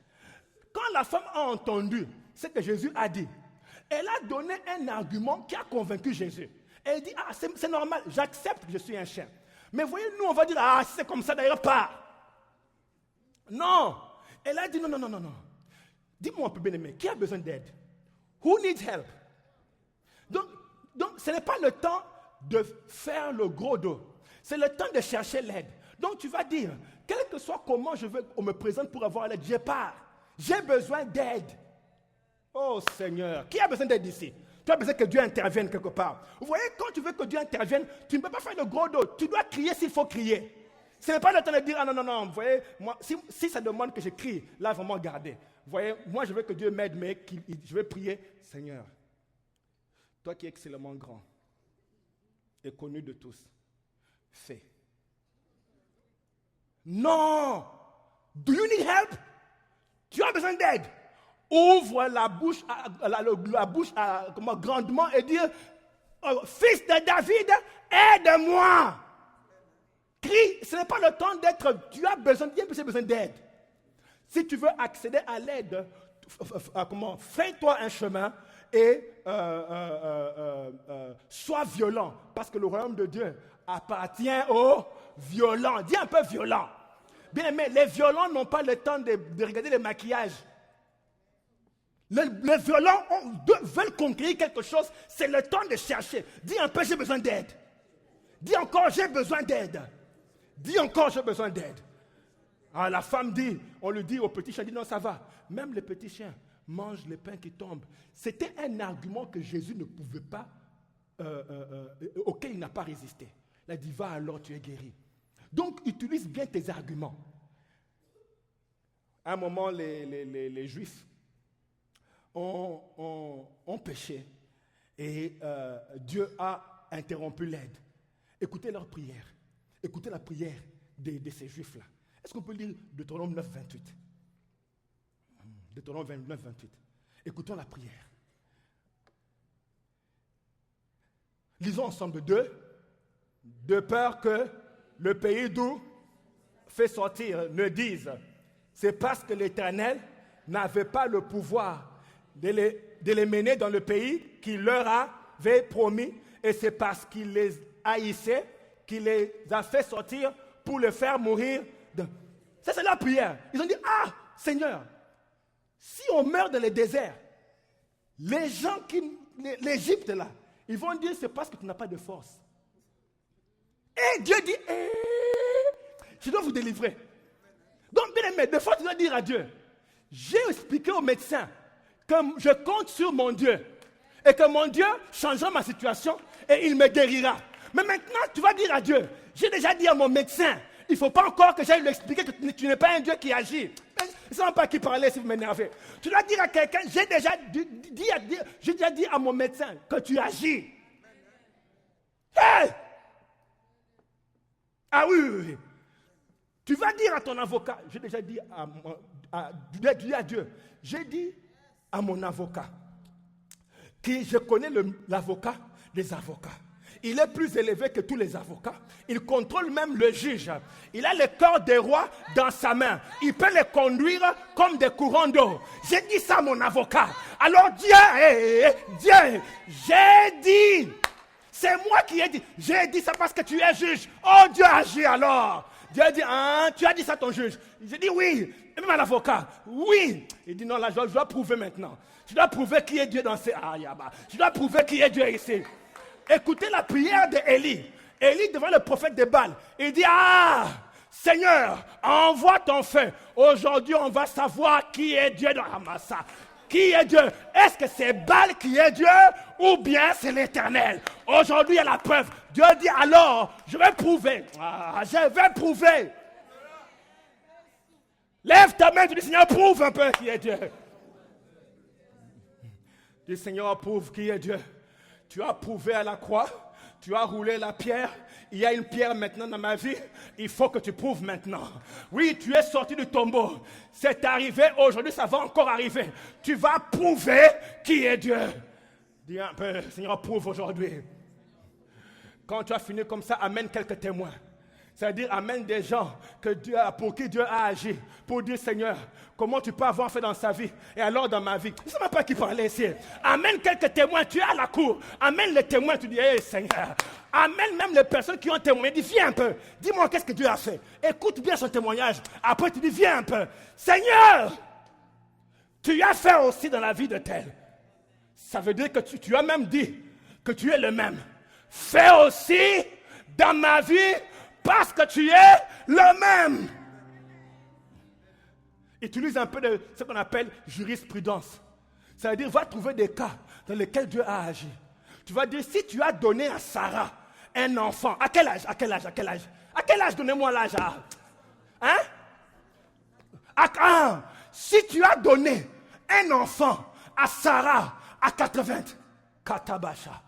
Quand la femme a entendu ce que Jésus a dit, elle a donné un argument qui a convaincu Jésus. Elle dit, c'est normal, j'accepte que je suis un chien. Mais voyez, nous on va dire, si c'est comme ça d'ailleurs, pas. Non. Elle a dit, non. Dis-moi un peu, bien-aimé, qui a besoin d'aide? Who needs help? Donc, ce n'est pas le temps de faire le gros dos. C'est le temps de chercher l'aide. Donc, tu vas dire, quel que soit comment on me présente pour avoir l'aide, j'ai besoin d'aide. Oh Seigneur, qui a besoin d'aide ici? Tu as besoin que Dieu intervienne quelque part. Vous voyez, quand tu veux que Dieu intervienne, tu ne peux pas faire le gros dos. Tu dois crier s'il faut crier. Ce n'est pas le temps de dire, non. Vous voyez, moi, si ça demande que je crie, là, vraiment garder. Vous voyez, moi, je veux que Dieu m'aide, mais je vais prier. Seigneur, toi qui es excellemment grand et connu de tous, fais. Non! Do you need help? Tu as besoin d'aide. Ouvre la bouche, grandement et dire, fils de David, aide-moi. Crie, ce n'est pas le temps d'être, tu as besoin d'aide. Si tu veux accéder à l'aide, fais-toi un chemin et sois violent. Parce que le royaume de Dieu appartient aux violents. Dis un peu violent. Bien aimé, les violents n'ont pas le temps de regarder les maquillages. Les violents veulent conquérir quelque chose, c'est le temps de chercher. Dis un peu, j'ai besoin d'aide. Dis encore, j'ai besoin d'aide. Dis encore, j'ai besoin d'aide. La femme dit, on lui dit au petit chien, dit non, ça va. Même les petits chiens mangent les pains qui tombent. C'était un argument que Jésus ne pouvait pas, auquel il n'a pas résisté. Il a dit, va alors, tu es guéri. Donc, utilise bien tes arguments. À un moment, les Juifs ont péché et Dieu a interrompu l'aide. Écoutez leur prière. Écoutez la prière de ces Juifs-là. Est-ce qu'on peut lire Deutéronome 9, 28? Deutéronome 9, 28. Écoutons la prière. Lisons ensemble de peur que le pays d'où fait sortir ne dise, c'est parce que l'Éternel n'avait pas le pouvoir de les mener dans le pays qu'il leur avait promis, et c'est parce qu'il les haïssait qu'il les a fait sortir pour les faire mourir. Ça, c'est la prière. Ils ont dit, Seigneur, si on meurt dans le désert, les gens l'Égypte là, ils vont dire, c'est parce que tu n'as pas de force. Et Dieu dit, Je dois vous délivrer. Donc, bien aimé, des fois, tu dois dire à Dieu, j'ai expliqué au médecin que je compte sur mon Dieu et que mon Dieu changera ma situation et il me guérira. Mais maintenant, tu vas dire à Dieu, j'ai déjà dit à mon médecin, il ne faut pas encore que j'aille lui expliquer que tu n'es pas un Dieu qui agit. Je ne sais même pas qui parlait si vous m'énervez. Tu dois dire à quelqu'un, j'ai déjà dit à mon médecin que tu agis. Hey! Ah oui. Tu vas dire à ton avocat, j'ai déjà dit à Dieu, j'ai dit à mon avocat, que je connais l'avocat des avocats. Il est plus élevé que tous les avocats. Il contrôle même le juge. Il a le cœur des rois dans sa main. Il peut les conduire comme des courants d'eau. J'ai dit ça à mon avocat. Alors Dieu, j'ai dit. C'est moi qui ai dit. J'ai dit ça parce que tu es juge. Oh, Dieu agit alors. Dieu a dit, tu as dit ça à ton juge. J'ai dit oui. Et même à l'avocat, oui. Il dit non, là, je dois prouver maintenant. Je dois prouver qui est Dieu dans ces... Je dois prouver qui est Dieu ici. Écoutez la prière d'Élie. Élie devant le prophète de Baal. Il dit, Seigneur, envoie ton feu. Aujourd'hui, on va savoir qui est Dieu dans Ramassa. Qui est Dieu? Est-ce que c'est Baal qui est Dieu ou bien c'est l'Éternel? Aujourd'hui, il y a la preuve. Dieu dit alors, je vais prouver. Je vais prouver. Lève ta main, tu dis, Seigneur, prouve un peu qui est Dieu. Dis, Seigneur, prouve qui est Dieu. Tu as prouvé à la croix, tu as roulé la pierre. Il y a une pierre maintenant dans ma vie. Il faut que tu prouves maintenant. Oui, tu es sorti du tombeau. C'est arrivé aujourd'hui, ça va encore arriver. Tu vas prouver qui est Dieu. Dis un peu, Seigneur, prouve aujourd'hui. Quand tu as fini comme ça, amène quelques témoins. C'est-à-dire, amène des gens pour qui Dieu a agi. Pour dire, Seigneur, comment tu peux avoir fait dans sa vie et alors dans ma vie. Je ne sais même pas qui parlait ici. Amène quelques témoins, tu es à la cour. Amène les témoins, tu dis, hey, Seigneur. Amène même les personnes qui ont témoigné. Dis, viens un peu. Dis-moi qu'est-ce que Dieu a fait. Écoute bien son témoignage. Après, tu dis, viens un peu. Seigneur, tu as fait aussi dans la vie de tel. Ça veut dire que tu as même dit que tu es le même. Fais aussi dans ma vie parce que tu es le même. Utilise un peu de ce qu'on appelle jurisprudence. Ça veut dire, va trouver des cas dans lesquels Dieu a agi. Tu vas dire, si tu as donné à Sarah un enfant, à quel âge? À quel âge, donnez-moi l'âge. Si tu as donné un enfant à Sarah à 80, Katabasha.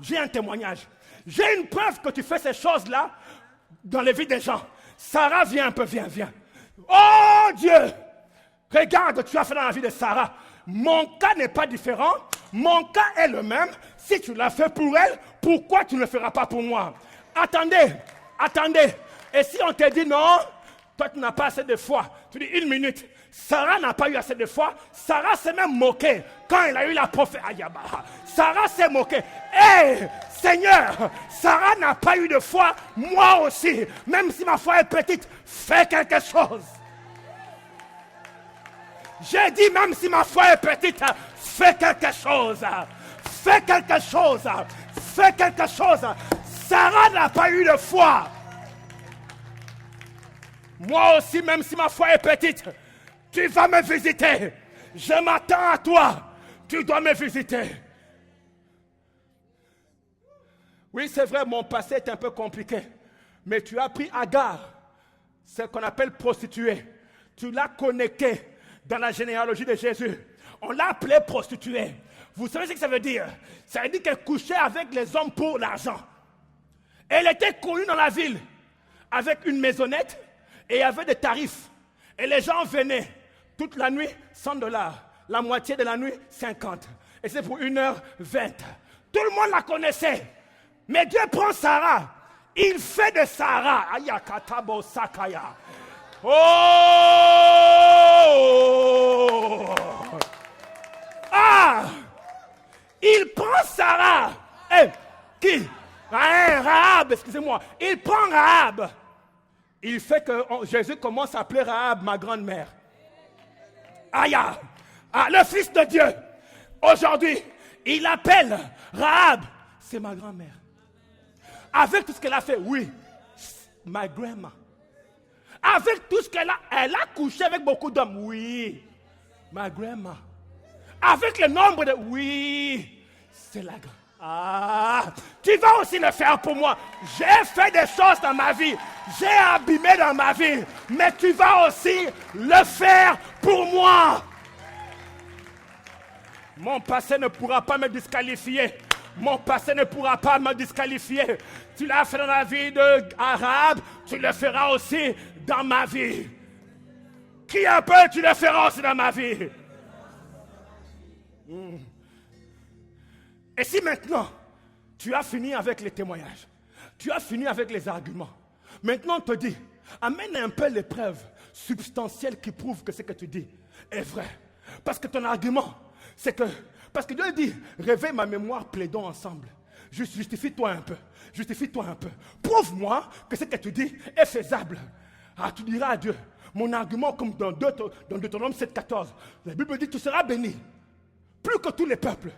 J'ai un témoignage. J'ai une preuve que tu fais ces choses-là dans les vies des gens. Sarah, viens un peu, viens. Oh Dieu! Regarde, tu as fait dans la vie de Sarah. Mon cas n'est pas différent. Mon cas est le même. Si tu l'as fait pour elle, pourquoi tu ne le feras pas pour moi? Attendez. Et si on te dit non, toi tu n'as pas assez de foi. Tu dis 1 minute. Sarah n'a pas eu assez de foi. Sarah s'est même moquée quand elle a eu la prophétie. Sarah s'est moquée. Hey, Seigneur, Sarah n'a pas eu de foi. Moi aussi, même si ma foi est petite, fais quelque chose. J'ai dit, même si ma foi est petite, fais quelque chose. Fais quelque chose. Fais quelque chose. Sarah n'a pas eu de foi. Moi aussi, même si ma foi est petite, tu vas me visiter. Je m'attends à toi. Tu dois me visiter. Oui, c'est vrai, mon passé est un peu compliqué. Mais tu as pris Agar, ce qu'on appelle prostituée. Tu l'as connectée dans la généalogie de Jésus. On l'a appelée prostituée. Vous savez ce que ça veut dire? Ça veut dire qu'elle couchait avec les hommes pour l'argent. Elle était connue dans la ville avec une maisonnette et avait des tarifs. Et les gens venaient toute la nuit, $100. La moitié de la nuit, 50. Et c'est pour 1h20. Tout le monde la connaissait. Mais Dieu prend Sarah. Il fait de Sarah. Ayakatabo Sakaya. Oh! Il prend Sarah. Qui? Rahab, excusez-moi. Il prend Rahab. Il fait que Jésus commence à appeler Rahab ma grand-mère. Le Fils de Dieu. Aujourd'hui, il appelle Rahab. C'est ma grand-mère. Avec tout ce qu'elle a fait, oui. My grandma. Avec tout ce qu'elle a, elle a couché avec beaucoup d'hommes. Oui. My grandma. Avec le nombre de... Oui. C'est la grande. Ah, tu vas aussi le faire pour moi. J'ai fait des choses dans ma vie. J'ai abîmé dans ma vie. Mais tu vas aussi le faire pour moi. Mon passé ne pourra pas me disqualifier. Mon passé ne pourra pas me disqualifier. Tu l'as fait dans la vie d'Arabe, tu le feras aussi dans ma vie. Qui a peur, tu le feras aussi dans ma vie. Et si maintenant, tu as fini avec les témoignages, tu as fini avec les arguments, maintenant on te dit, amène un peu les preuves substantielles qui prouvent que ce que tu dis est vrai. Parce que ton argument, c'est que, parce que Dieu dit, réveille ma mémoire, plaidons ensemble. Justifie-toi un peu, justifie-toi un peu. Prouve-moi que ce que tu dis est faisable. Ah, tu diras à Dieu, mon argument comme dans Deutéronome 7,14, la Bible dit, tu seras béni, plus que tous les peuples.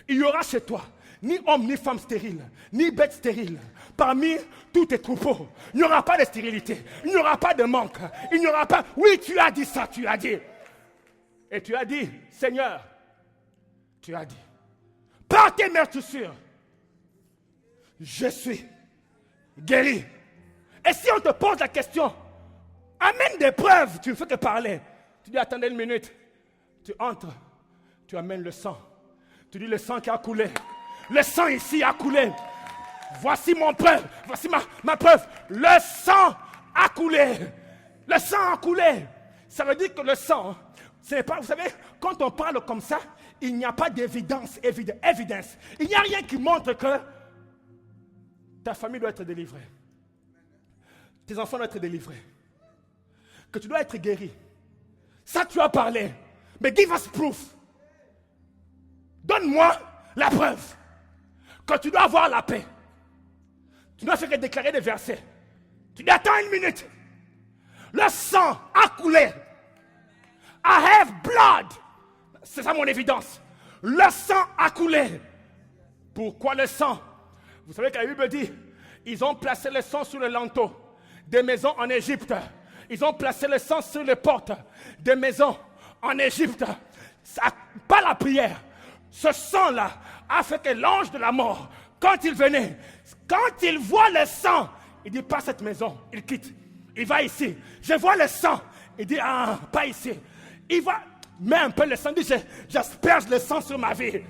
Il y aura chez toi ni homme ni femme stérile, ni bête stérile. Parmi tous tes troupeaux, il n'y aura pas de stérilité, il n'y aura pas de manque, il n'y aura pas... Oui, tu as dit ça, tu as dit. Et tu as dit, Seigneur, tu as dit, par tes meurtrissures, je suis guéri. Et si on te pose la question, amène des preuves, tu ne fais que parler. Tu dis, attendez une minute. Tu entres, tu amènes le sang. Tu dis le sang qui a coulé. Le sang ici a coulé. Voici mon preuve. Voici ma preuve. Le sang a coulé. Le sang a coulé. Ça veut dire que le sang, c'est pas, vous savez, quand on parle comme ça, il n'y a pas d'évidence, évidence. Il n'y a rien qui montre que ta famille doit être délivrée. Tes enfants doivent être délivrés. Que tu dois être guéri. Ça, tu as parlé. Mais give us proof. Donne-moi la preuve que tu dois avoir la paix. Tu dois faire que déclarer des versets. Tu dis, attends une minute. Le sang a coulé. I have blood. C'est ça mon évidence. Le sang a coulé. Pourquoi le sang? Vous savez que la Bible dit, ils ont placé le sang sur le linteau des maisons en Égypte. Ils ont placé le sang sur les portes des maisons en Égypte. Pas la prière. Ce sang-là a fait que l'ange de la mort, quand il venait, quand il voit le sang, il dit, pas cette maison, il quitte. Il va ici. Je vois le sang. Il dit, ah, pas ici. Il va, met un peu le sang, il dit, j'asperge le sang sur ma vie.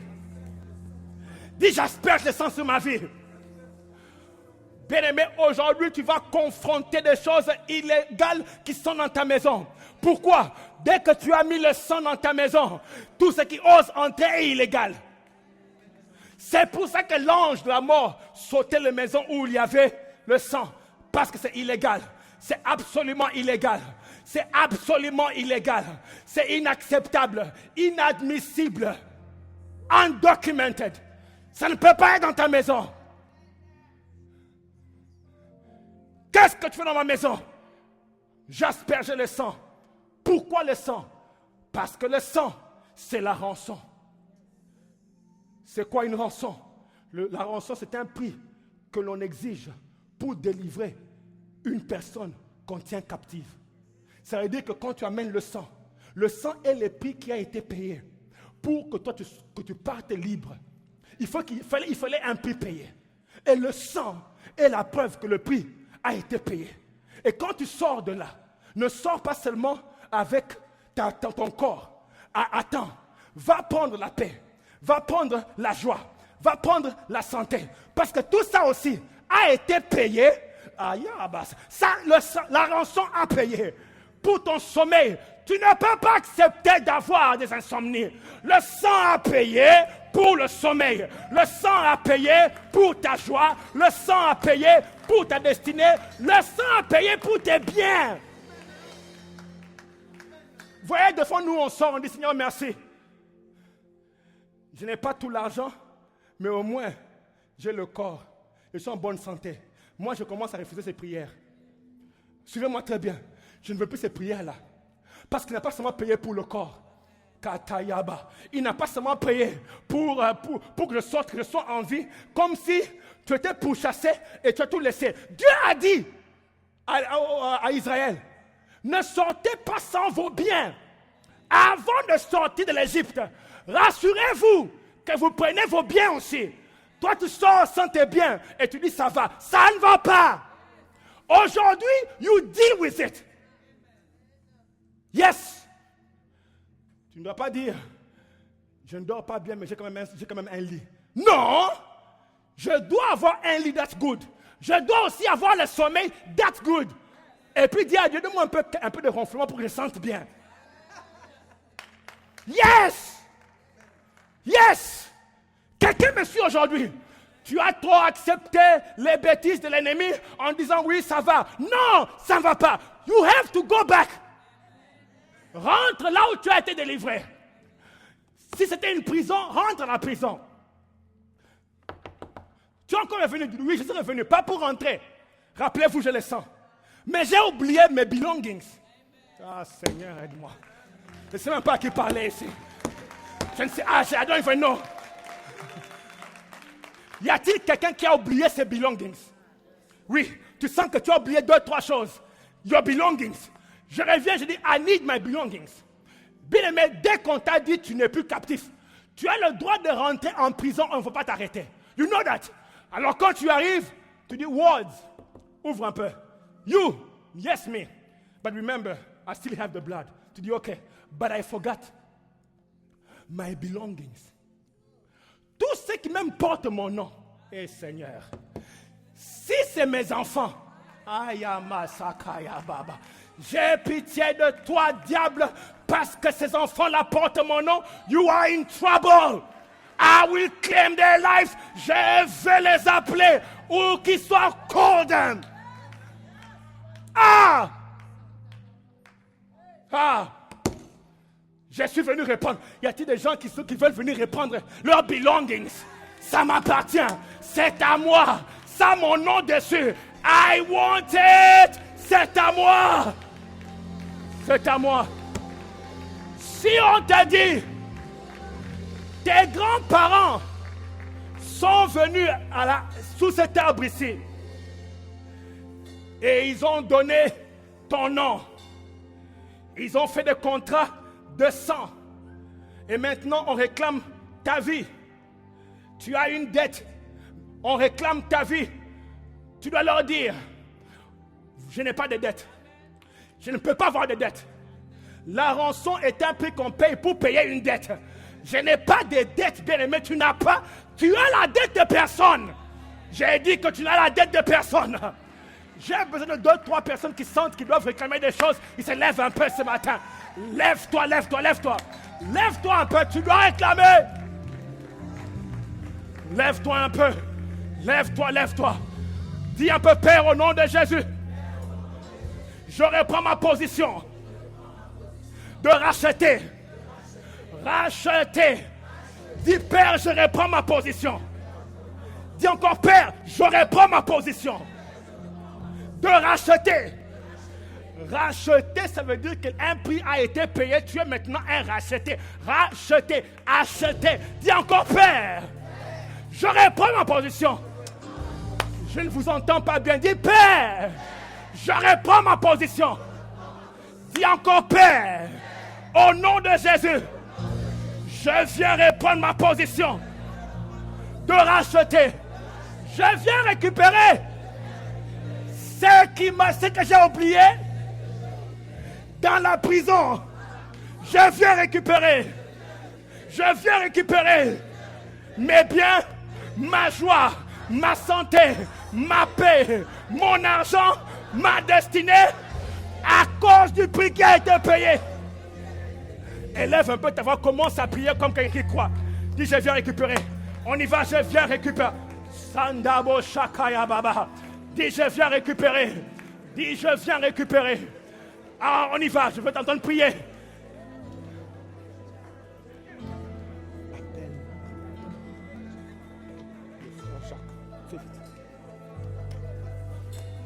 Dis, j'asperge le sang sur ma vie. Bien-aimé, aujourd'hui, tu vas confronter des choses illégales qui sont dans ta maison. Pourquoi? Dès que tu as mis le sang dans ta maison, tout ce qui ose entrer est illégal. C'est pour ça que l'ange de la mort sautait la maison où il y avait le sang. Parce que c'est illégal. C'est absolument illégal. C'est absolument illégal. C'est inacceptable, inadmissible, undocumented. Ça ne peut pas être dans ta maison. Qu'est-ce que tu fais dans ma maison? J'asperge le sang. Pourquoi le sang? Parce que le sang, c'est la rançon. C'est quoi une rançon? La rançon, c'est un prix que l'on exige pour délivrer une personne qu'on tient captive. Ça veut dire que quand tu amènes le sang est le prix qui a été payé pour que toi, que tu partes libre. Il fallait un prix payé. Et le sang est la preuve que le prix a été payé. Et quand tu sors de là, ne sors pas seulement avec ton corps. Attends, va prendre la paix, va prendre la joie, va prendre la santé. Parce que tout ça aussi a été payé. Ça, la rançon a payé. Pour ton sommeil, tu ne peux pas accepter d'avoir des insomnies. Le sang a payé pour le sommeil. Le sang a payé pour ta joie. Le sang a payé pour ta destinée. Le sang a payé pour tes biens. Vous voyez, des fois, nous, on sort, on dit, Seigneur, merci. Je n'ai pas tout l'argent, mais au moins, j'ai le corps. Je suis en bonne santé. Moi, je commence à refuser ces prières. Suivez-moi très bien. Je ne veux plus ces prières-là. Parce qu'il n'a pas seulement payé pour le corps. Katayaba. Il n'a pas seulement payé pour que je sois en vie, comme si tu étais pourchassé et tu as tout laissé. Dieu a dit, à Israël. Ne sortez pas sans vos biens. Avant de sortir de l'Égypte, rassurez-vous que vous prenez vos biens aussi. Toi, tu sors sans tes biens et tu dis ça va. Ça ne va pas. Aujourd'hui, you deal with it. Yes. Tu ne dois pas dire, je ne dors pas bien, mais j'ai quand même un lit. Non. Je dois avoir un lit, that's good. Je dois aussi avoir le sommeil, that's good. Et puis dire à Dieu, donne-moi un peu de ronflement pour que je sente bien. Yes! Yes! Quelqu'un me suit aujourd'hui. Tu as trop accepté les bêtises de l'ennemi en disant oui, ça va. Non, ça ne va pas. You have to go back. Rentre là où tu as été délivré. Si c'était une prison, rentre dans la prison. Tu es encore revenu? Oui, je suis revenu, pas pour rentrer. Rappelez-vous, je le sens. Mais j'ai oublié mes belongings. Ah, Seigneur, aide-moi. Je ne sais même pas à qui parler ici. Je ne sais, I don't even know. Y a-t-il quelqu'un qui a oublié ses belongings? Oui, tu sens que tu as oublié 2-3 choses. Your belongings. Je reviens, je dis, I need my belongings. Bien aimé, dès qu'on t'a dit tu n'es plus captif, tu as le droit de rentrer en prison, on ne va pas t'arrêter. You know that. Alors quand tu arrives, tu dis, words, ouvre un peu. You, yes me. But remember, I still have the blood. Tu dis, okay, but I forgot my belongings. Tout ce qui même porte mon nom. Eh Seigneur, si c'est mes enfants, j'ai pitié de toi, diable, parce que ces enfants-là portent mon nom. You are in trouble. I will claim their lives. Je vais les appeler ou qu'ils soient call them. Je suis venu répondre. Y a-t-il des gens qui veulent venir répondre leurs belongings? Ça m'appartient. C'est à moi. Ça a mon nom dessus. I want it. C'est à moi. C'est à moi. Si on t'a dit, tes grands-parents sont venus sous cet arbre ici et ils ont donné ton nom. Ils ont fait des contrats de sang. Et maintenant, on réclame ta vie. Tu as une dette. On réclame ta vie. Tu dois leur dire, je n'ai pas de dette. Je ne peux pas avoir de dette. La rançon est un prix qu'on paye pour payer une dette. Je n'ai pas de dette, bien aimé. Tu n'as pas. Tu as la dette de personne. J'ai dit que tu n'as la dette de personne. J'ai besoin de 2-3 personnes qui sentent qu'ils doivent réclamer des choses. Ils se lèvent un peu ce matin. Lève-toi, lève-toi, lève-toi. Lève-toi un peu, tu dois réclamer. Lève-toi un peu. Lève-toi, lève-toi. Dis un peu, Père, au nom de Jésus. Je reprends ma position de racheter. Racheter. Dis, Père, je reprends ma position. Dis encore, Père, je reprends ma position de racheter. Racheter, ça veut dire qu'un prix a été payé. Tu es maintenant un racheté. Racheter, acheter. Dis encore, Père, je reprends ma position. Je ne vous entends pas bien. Dis, Père, je reprends ma position. Dis encore, Père, au nom de Jésus, je viens reprendre ma position de racheter. Je viens récupérer ce que j'ai oublié dans la prison. Je viens récupérer. Je viens récupérer mes biens, ma joie, ma santé, ma paix, mon argent, ma destinée, à cause du prix qui a été payé. Élève un peu ta voix, commence à prier comme quelqu'un qui croit. Dis, je viens récupérer. On y va, je viens récupérer. Sandabo Shakaya Baba. Dis, je viens récupérer. Dis, je viens récupérer. Ah, on y va, je veux t'entendre prier.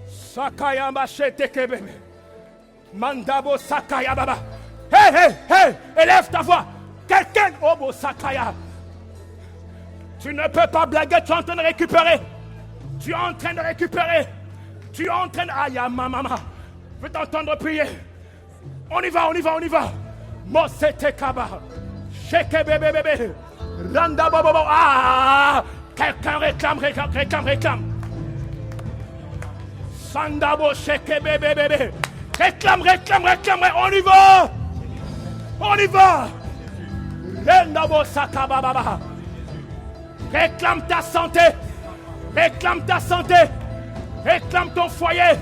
Sakaya Machete Kebebe. Mandabo Sakaya Baba. Hey, hey, hey, élève ta voix. Quelqu'un, Obo Sakaya. Tu ne peux pas blaguer, tu es en train de récupérer. Tu es en train de récupérer. Tu es en train de... Aïe, maman. Je veux t'entendre prier. On y va. Mosete kaba. Sheke bébé. Randa bobo. Ah! Quelqu'un réclame. Sandabo sheke bébé. Réclame. On y va. Rendabo sakababa. Réclame ta santé. Réclame ton foyer.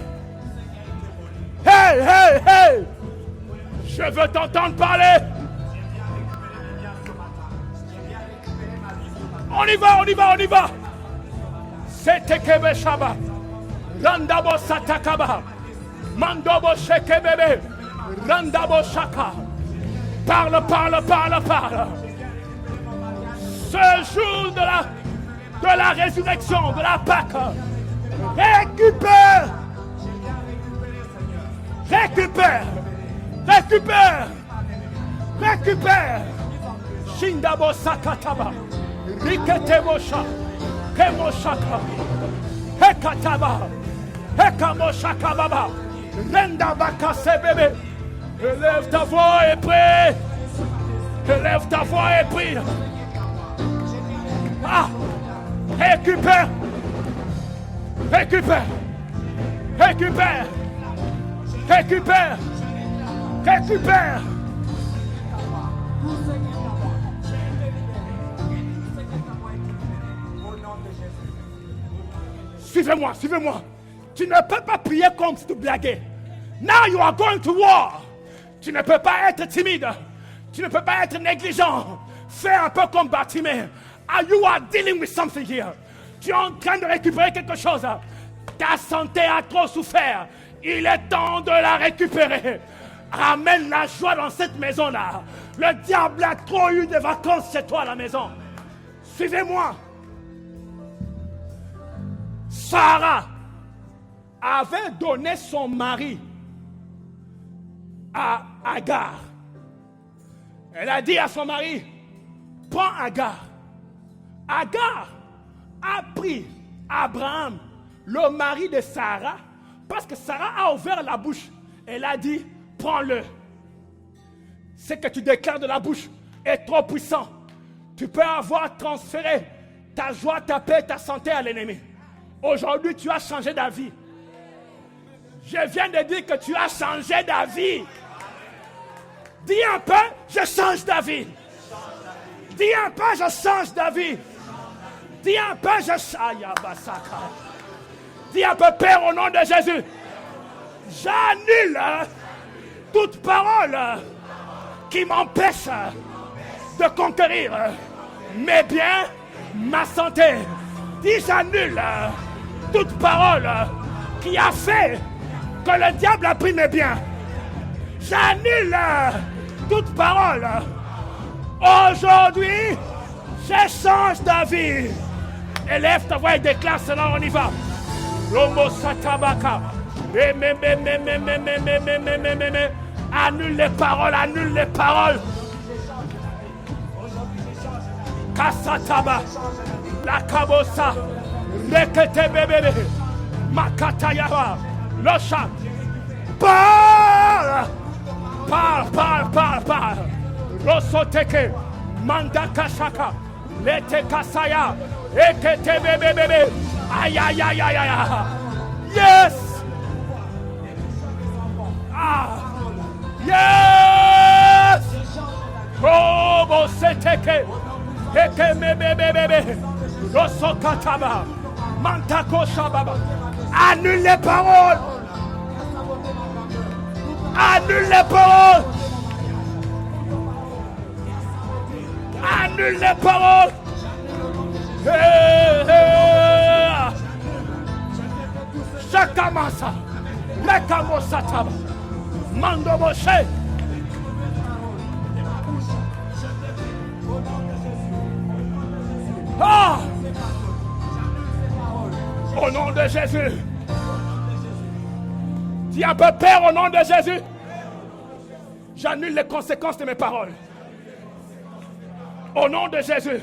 Hey. Je veux t'entendre parler. On y va. C'était Kebe Shaba. Randabo Satakaba. Mandobo Sheke Bebe. Randabo Shaka. Parle. Ce jour de la résurrection, de la Pâque. Récupère. Shindabo Sakataba. Riketebosha. Kemoshaka. Hekataba. Hekamoshaka Baba. Rendabaka Sebebe. Élève ta voix et prie. Ah! Récupère. Suivez-moi. Tu ne peux pas prier comme si tu blaguais. Now you are going to war. Tu ne peux pas être timide. Tu ne peux pas être négligent. Fais un peu comme Bartimée. You are dealing with something here. Tu es en train de récupérer quelque chose. Ta santé a trop souffert. Il est temps de la récupérer. Ramène la joie dans cette maison-là. Le diable a trop eu de vacances chez toi à la maison. Suivez-moi. Sarah avait donné son mari à Agar. Elle a dit à son mari, prends Agar. Agar a pris Abraham, le mari de Sarah, parce que Sarah a ouvert la bouche. Elle a dit, prends-le. Ce que tu déclares de la bouche est trop puissant. Tu peux avoir transféré ta joie, ta paix, ta santé à l'ennemi. Aujourd'hui, tu as changé d'avis. Je viens de dire que tu as changé d'avis. Dis un peu, je change d'avis. Dis un peu, je change d'avis. Dis un peu, je change. Dis un peu, Père, au nom de Jésus. J'annule toute parole qui m'empêche de conquérir mes biens, ma santé. Dis, j'annule toute parole qui a fait que le diable a pris mes biens. J'annule toute parole. Aujourd'hui, je change d'avis. Élève ta voix et déclare cela, on y va. Romo satabaka. Annule les paroles. Kasataba. La kabosa. Lekete bébé. Makatayaba. Locha. Parle. Rosoteke. Mandakashaka. Lete kasaya. Ekete bébé. Aïe. Yes. Yes. Robo seteke. Eke bébé. Rosokataba. Mantako shababa. Annule les paroles. Annule les paroles. Annule les paroles. Shakamasa. Lekamosataba. Mandoboshe. Ah! Au nom de Jésus. Dis un peu, Père, au nom de Jésus. J'annule les conséquences de mes paroles. Au nom de Jésus.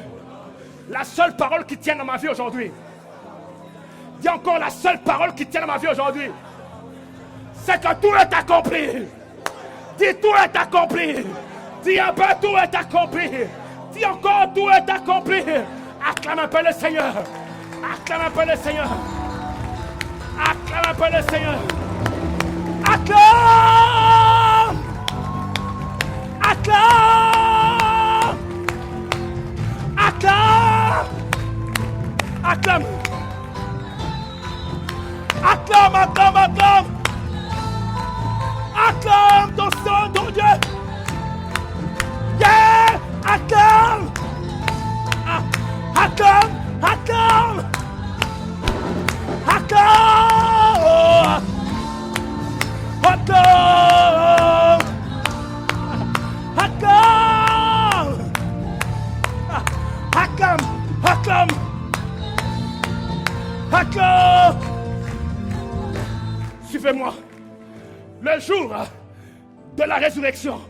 La seule parole qui tient dans ma vie aujourd'hui. Dis encore la seule parole qui tient dans ma vie aujourd'hui. C'est que tout est accompli. Dis tout est accompli. Dis un peu tout est accompli. Dis encore tout est accompli. Acclame un peu le Seigneur. Acclame un peu le Seigneur. Acclame un peu le Seigneur. Acclame. Acclame. Acclame. Acclame. Acclame, acclame, acclame. Acclame ton sang, ton Dieu. Yeah! Acclame. Acclame, acclame. Acclame. Acclame. Acclame. Acclame, acclame. Acclame. Suivez-moi. Le jour de la résurrection,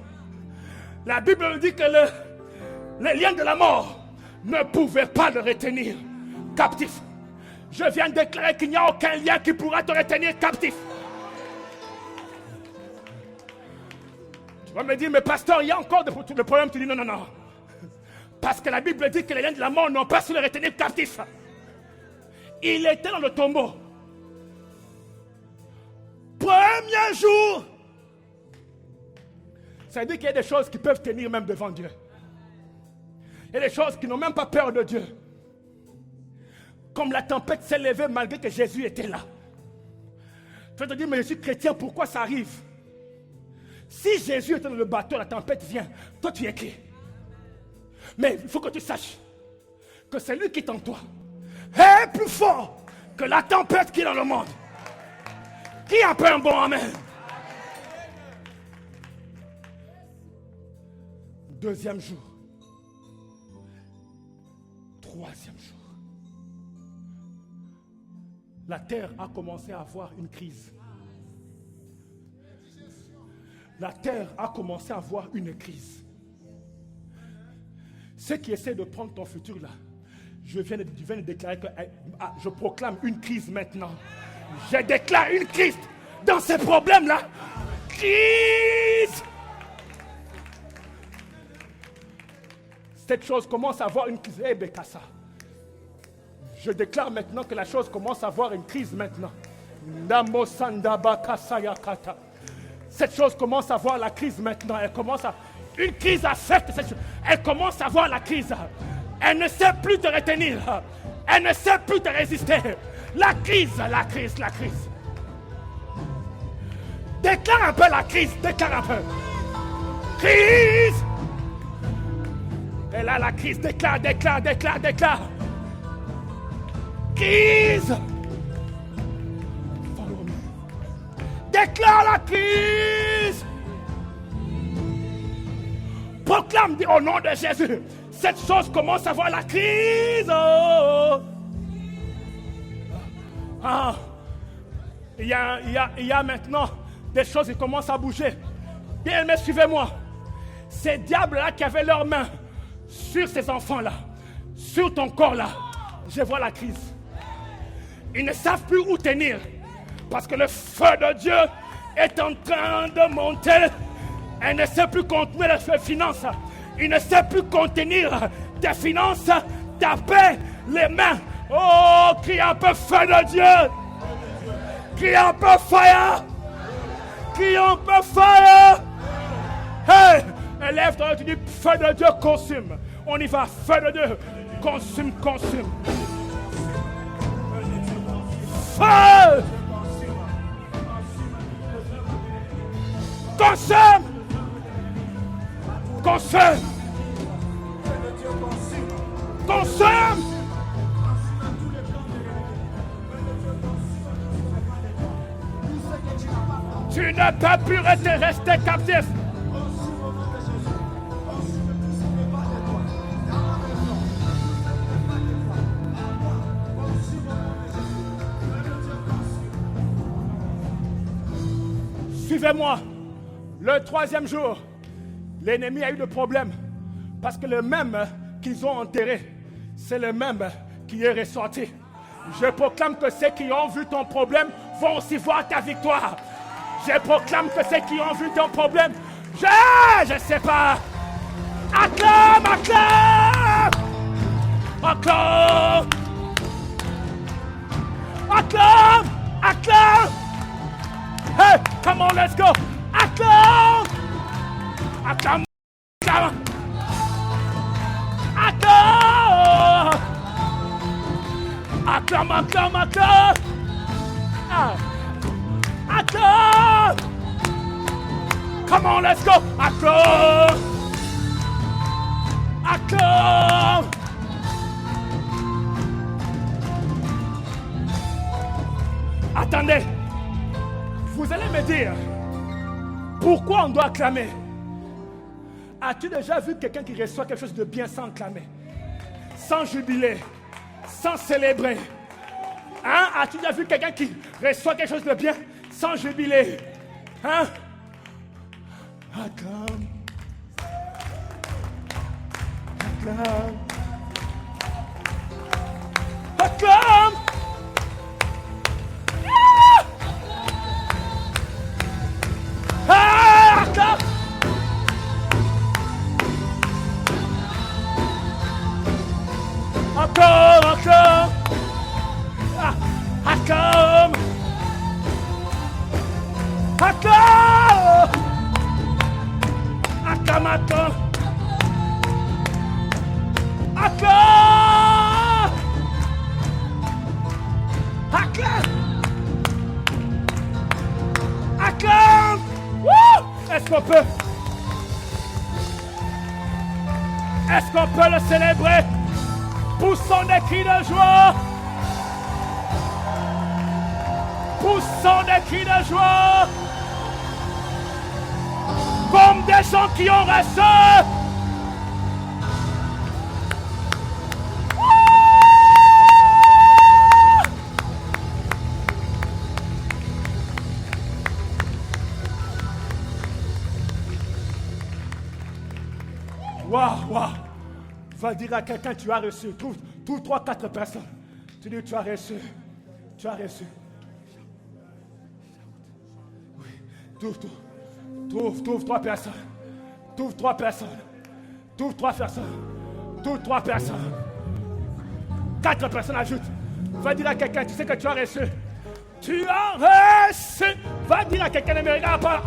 la Bible nous dit que les liens de la mort ne pouvaient pas le retenir captif. Je viens de déclarer qu'il n'y a aucun lien qui pourra te retenir captif. Tu vas me dire, mais pasteur, il y a encore le problème. Tu dis non, non, non. Parce que la Bible dit que les liens de la mort n'ont pas su le retenir captif. Il était dans le tombeau. Premier jour. Ça veut dire qu'il y a des choses qui peuvent tenir même devant Dieu. Il y a des choses qui n'ont même pas peur de Dieu. Comme la tempête s'est levée malgré que Jésus était là. Tu vas te dire, mais je suis chrétien, pourquoi ça arrive? Si Jésus était dans le bateau, la tempête vient. Toi, tu es qui? Mais il faut que tu saches que celui qui est en toi est plus fort que la tempête qui est dans le monde. Qui a pas un bon amen? Deuxième jour. Troisième jour. La terre a commencé à avoir une crise. La terre a commencé à avoir une crise. Ceux qui essaient de prendre ton futur là, je viens de déclarer que je proclame une crise maintenant. Je déclare une crise dans ces problèmes-là. Crise! Cette chose commence à avoir une crise. Eh bien, ça. Je déclare maintenant que la chose commence à avoir une crise maintenant. Cette chose commence à avoir la crise maintenant. Une crise affecte cette chose. Elle commence à avoir la crise. Elle ne sait plus te retenir. Elle ne sait plus te résister. La crise. Déclare un peu la crise. Déclare un peu. Crise. Et là, la crise. Déclare. Crise. Déclare la crise. Proclame au nom de Jésus. Cette chose commence à voir la crise. Il y a maintenant des choses qui commencent à bouger. Bien, mais suivez-moi. Ces diables-là qui avaient leurs mains sur ces enfants-là, sur ton corps-là, je vois la crise. Ils ne savent plus où tenir. Parce que le feu de Dieu est en train de monter. Elle ne sait plus contenir les finances. Il ne sait plus contenir tes finances, ta paix, les mains. Oh, crie un peu feu de Dieu. Crie un peu fire. Crie un peu fire. Hey, élève-toi, tu dis feu de Dieu consume. On y va, feu de Dieu consume. Feu. Consomme. Tu ne peux plus rester captif. Suivez-moi. Le troisième jour, l'ennemi a eu le problème. Parce que le même qu'ils ont enterré, c'est le même qui est ressorti. Je proclame que ceux qui ont vu ton problème vont aussi voir ta victoire. Je proclame que ceux qui ont vu ton problème, je sais pas. Acclame, acclame, acclame, acclame, acclame. Hey, come on, let's go. Acclame, acclame, acclame, acclame, acclame, acclame, acclame. Acclame! Come on, let's go! Acclame! Acclame! Attendez! Vous allez me dire, pourquoi on doit acclamer? As-tu déjà vu quelqu'un qui reçoit quelque chose de bien sans acclamer? Sans jubiler? Sans célébrer? Hein? As-tu déjà vu quelqu'un qui reçoit quelque chose de bien sans jubiler? Hein? Acclame. Acclame. Acclame. Ah! Acclame. Acclame, acclame. Acclame! Acclame! Acclame, acclame! Acclame! Acclame! Acclame! Est-ce qu'on peut? Est-ce qu'on peut le célébrer? Poussons des cris de joie! Poussons des cris de joie, comme des gens qui ont reçu. Waouh. Va dire à quelqu'un, tu as reçu. Trouve 3-4 personnes. Tu dis, tu as reçu. Tu as reçu. Trouve 3 personnes. Trouve 3 personnes. Trouve 3 personnes. Trouve 3 personnes. 4 personnes ajoute. Va dire à quelqu'un, tu sais que tu as reçu. Tu as reçu. Va dire à quelqu'un, ne me regarde pas.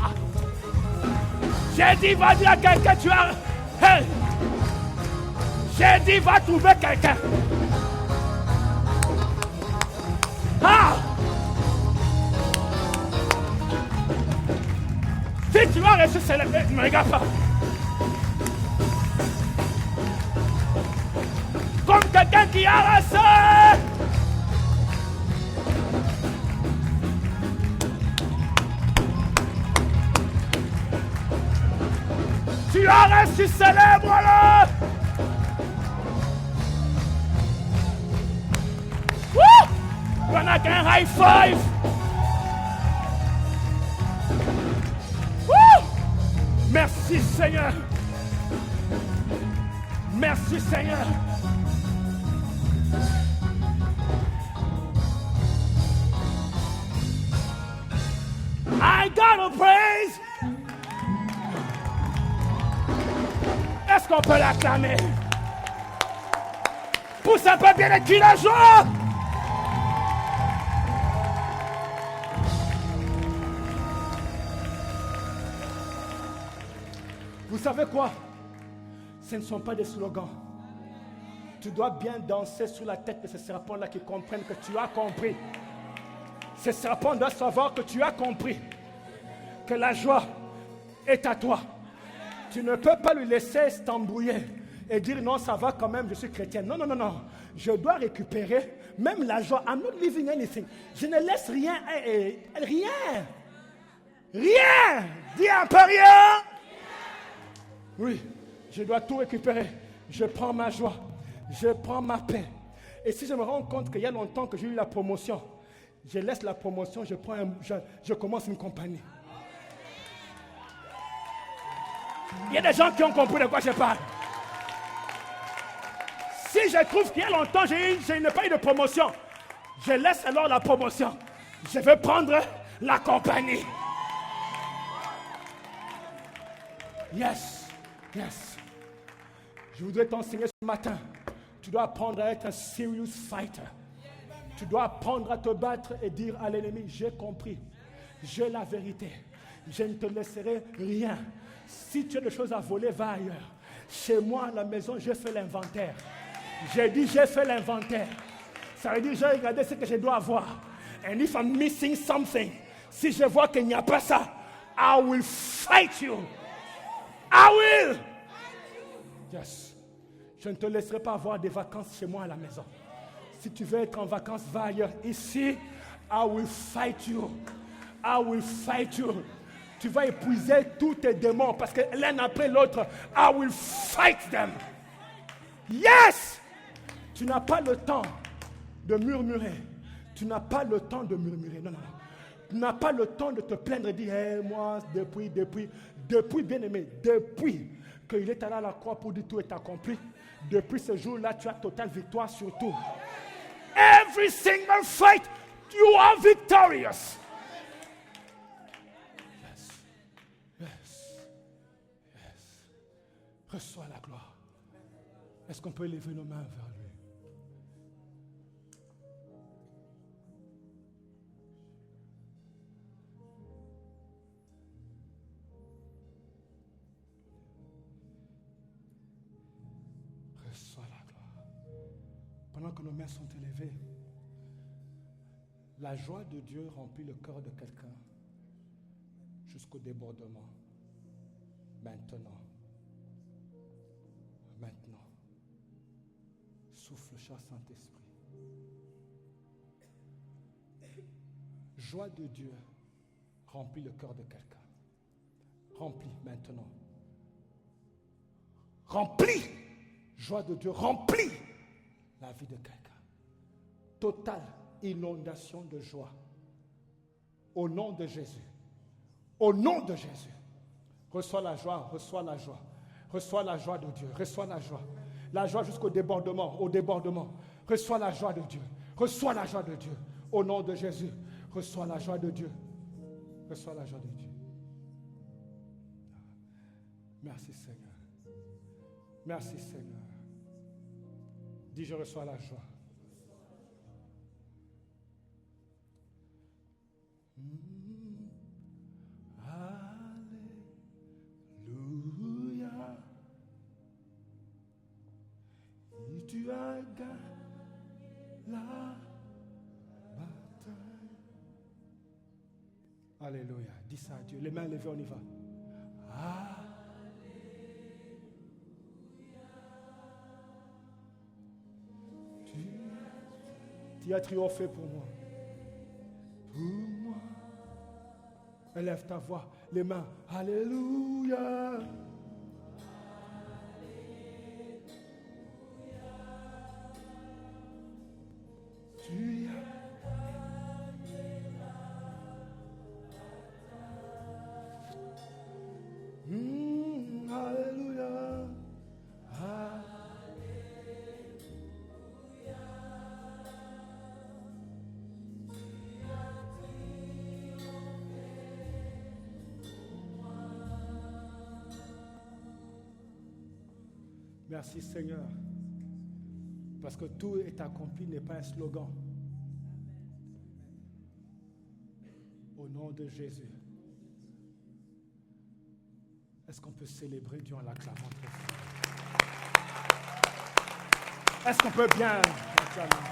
J'ai dit, va dire à quelqu'un, tu as. Hey. J'ai dit, va trouver quelqu'un. Ah! Si tu as reçu célébrer, ne me regarde pas. Comme quelqu'un qui a reçu. Tu as reçu, célèbre-le. Woo! On a qu'un high five. Merci Seigneur. Merci Seigneur. I gotta praise. Est-ce qu'on peut l'acclamer? Pousse un peu bien les cris de joie. Vous savez quoi? Ce ne sont pas des slogans. Tu dois bien danser sur la tête de ces serpents-là qui comprennent que tu as compris. Ces serpents doivent savoir que tu as compris. Que la joie est à toi. Tu ne peux pas lui laisser t'embrouiller et dire non, ça va quand même, je suis chrétien. Non. Je dois récupérer même la joie. I'm not leaving anything. Je ne laisse rien. Rien. Dis un peu rien. Oui, je dois tout récupérer. Je prends ma joie. Je prends ma paix. Et si je me rends compte qu'il y a longtemps que j'ai eu la promotion, je laisse la promotion, je commence une compagnie. Il y a des gens qui ont compris de quoi je parle. Si je trouve qu'il y a longtemps, je n'ai pas eu de promotion, Je laisse alors la promotion. Je vais prendre la compagnie. Yes, yes. Je voudrais t'enseigner ce matin. Tu dois apprendre à être un serious fighter. Tu dois apprendre à te battre et dire à l'ennemi, j'ai compris, j'ai la vérité. Je ne te laisserai rien. Si tu as des choses à voler, va ailleurs. Chez moi, à la maison, j'ai fait l'inventaire. J'ai dit, j'ai fait l'inventaire. Ça veut dire, j'ai regardé ce que je dois avoir. And if I'm missing something, si je vois qu'il n'y a pas ça, I will fight you. I will. Yes. Je ne te laisserai pas avoir des vacances chez moi à la maison. Si tu veux être en vacances, va ailleurs. Ici, I will fight you. I will fight you. Tu vas épuiser tous tes démons parce que l'un après l'autre, I will fight them. Yes! Tu n'as pas le temps de murmurer. Tu n'as pas le temps de murmurer. Non, non, non. Tu n'as pas le temps de te plaindre et dire, hey, moi, depuis, bien aimé, depuis qu'il est allé à la croix pour dire tout est accompli, depuis ce jour-là, tu as totale victoire sur tout. Every single fight, you are victorious. Yes. Yes. Yes. Reçois la gloire. Est-ce qu'on peut lever nos mains vers lui? Reçois la gloire. Pendant que nos mains sont élevées, la joie de Dieu remplit le cœur de quelqu'un jusqu'au débordement. Maintenant. Souffle, cher Saint-Esprit. Joie de Dieu remplit le cœur de quelqu'un. Remplis maintenant. Remplis. Joie de Dieu remplit la vie de quelqu'un. Totale inondation de joie. Au nom de Jésus. Au nom de Jésus. Reçois la joie, reçois la joie. Reçois la joie de Dieu, reçois la joie. La joie jusqu'au débordement, au débordement. Reçois la joie de Dieu. Reçois la joie de Dieu. Au nom de Jésus, reçois la joie de Dieu. Reçois la joie de Dieu. Merci Seigneur. Merci Seigneur. Dis, je reçois la joie. Alléluia. Et tu as gagné la bataille. Alléluia. Dis ça à Dieu. Les mains levées, on y va. Tu as triomphé pour moi. Pour moi. Élève ta voix, les mains. Alléluia. Tu as Alléluia. Merci Seigneur. Parce que tout est accompli n'est pas un slogan. Au nom de Jésus. Est-ce qu'on peut célébrer Dieu en l'acclamant très fort? Est-ce qu'on peut bien l'acclamer?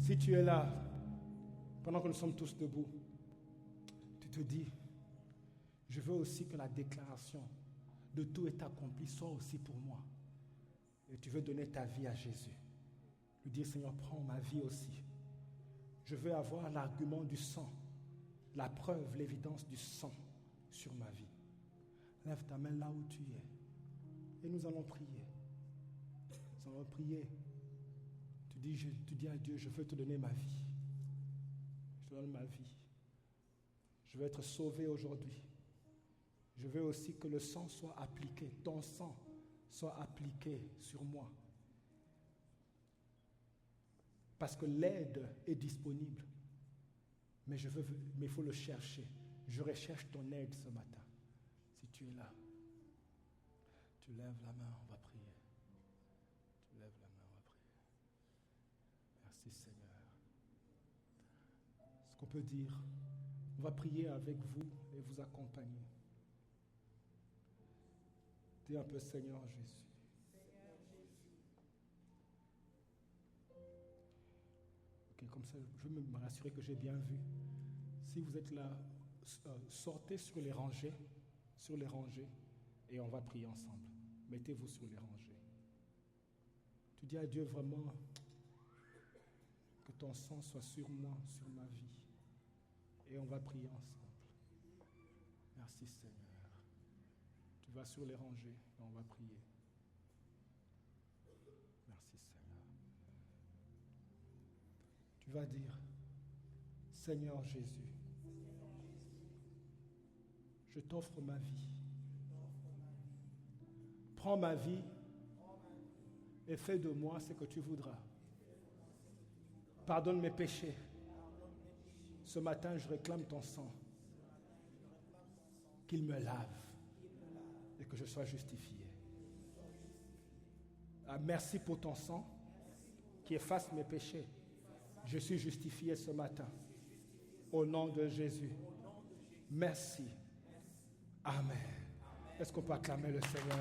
Si tu es là, pendant que nous sommes tous debout, tu te dis, je veux aussi que la déclaration de tout est accompli soit aussi pour moi. Et tu veux donner ta vie à Jésus. Lui dire, Seigneur, prends ma vie aussi. Je veux avoir l'argument du sang, la preuve, l'évidence du sang sur ma vie. Lève ta main là où tu es. Et nous allons prier. Nous allons prier. Tu dis à Dieu, je veux te donner ma vie. Je te donne ma vie. Je veux être sauvé aujourd'hui. Je veux aussi que le sang soit appliqué, ton sang soit appliqué sur moi. Parce que l'aide est disponible. Mais il faut le chercher. Je recherche ton aide ce matin. Si tu es là, tu lèves la main, on va prier. Tu lèves la main, on va prier. Merci Seigneur. Ce qu'on peut dire, on va prier avec vous et vous accompagner. Dis un peu Seigneur Jésus. Ok, comme ça, je veux me rassurer que j'ai bien vu. Si vous êtes là, sortez sur les rangées, et on va prier ensemble. Mettez-vous sur les rangées. Tu dis à Dieu vraiment que ton sang soit sur moi, sur ma vie. Et on va prier ensemble. Merci Seigneur. Tu vas sur les rangées et on va prier. Merci Seigneur. Tu vas dire, Seigneur Jésus, je t'offre ma vie. Prends ma vie et fais de moi ce que tu voudras. Pardonne mes péchés. Ce matin, je réclame ton sang. Qu'il me lave et que je sois justifié. Ah, merci pour ton sang qui efface mes péchés. Je suis justifié ce matin. Au nom de Jésus. Merci. Amen. Est-ce qu'on peut acclamer le Seigneur?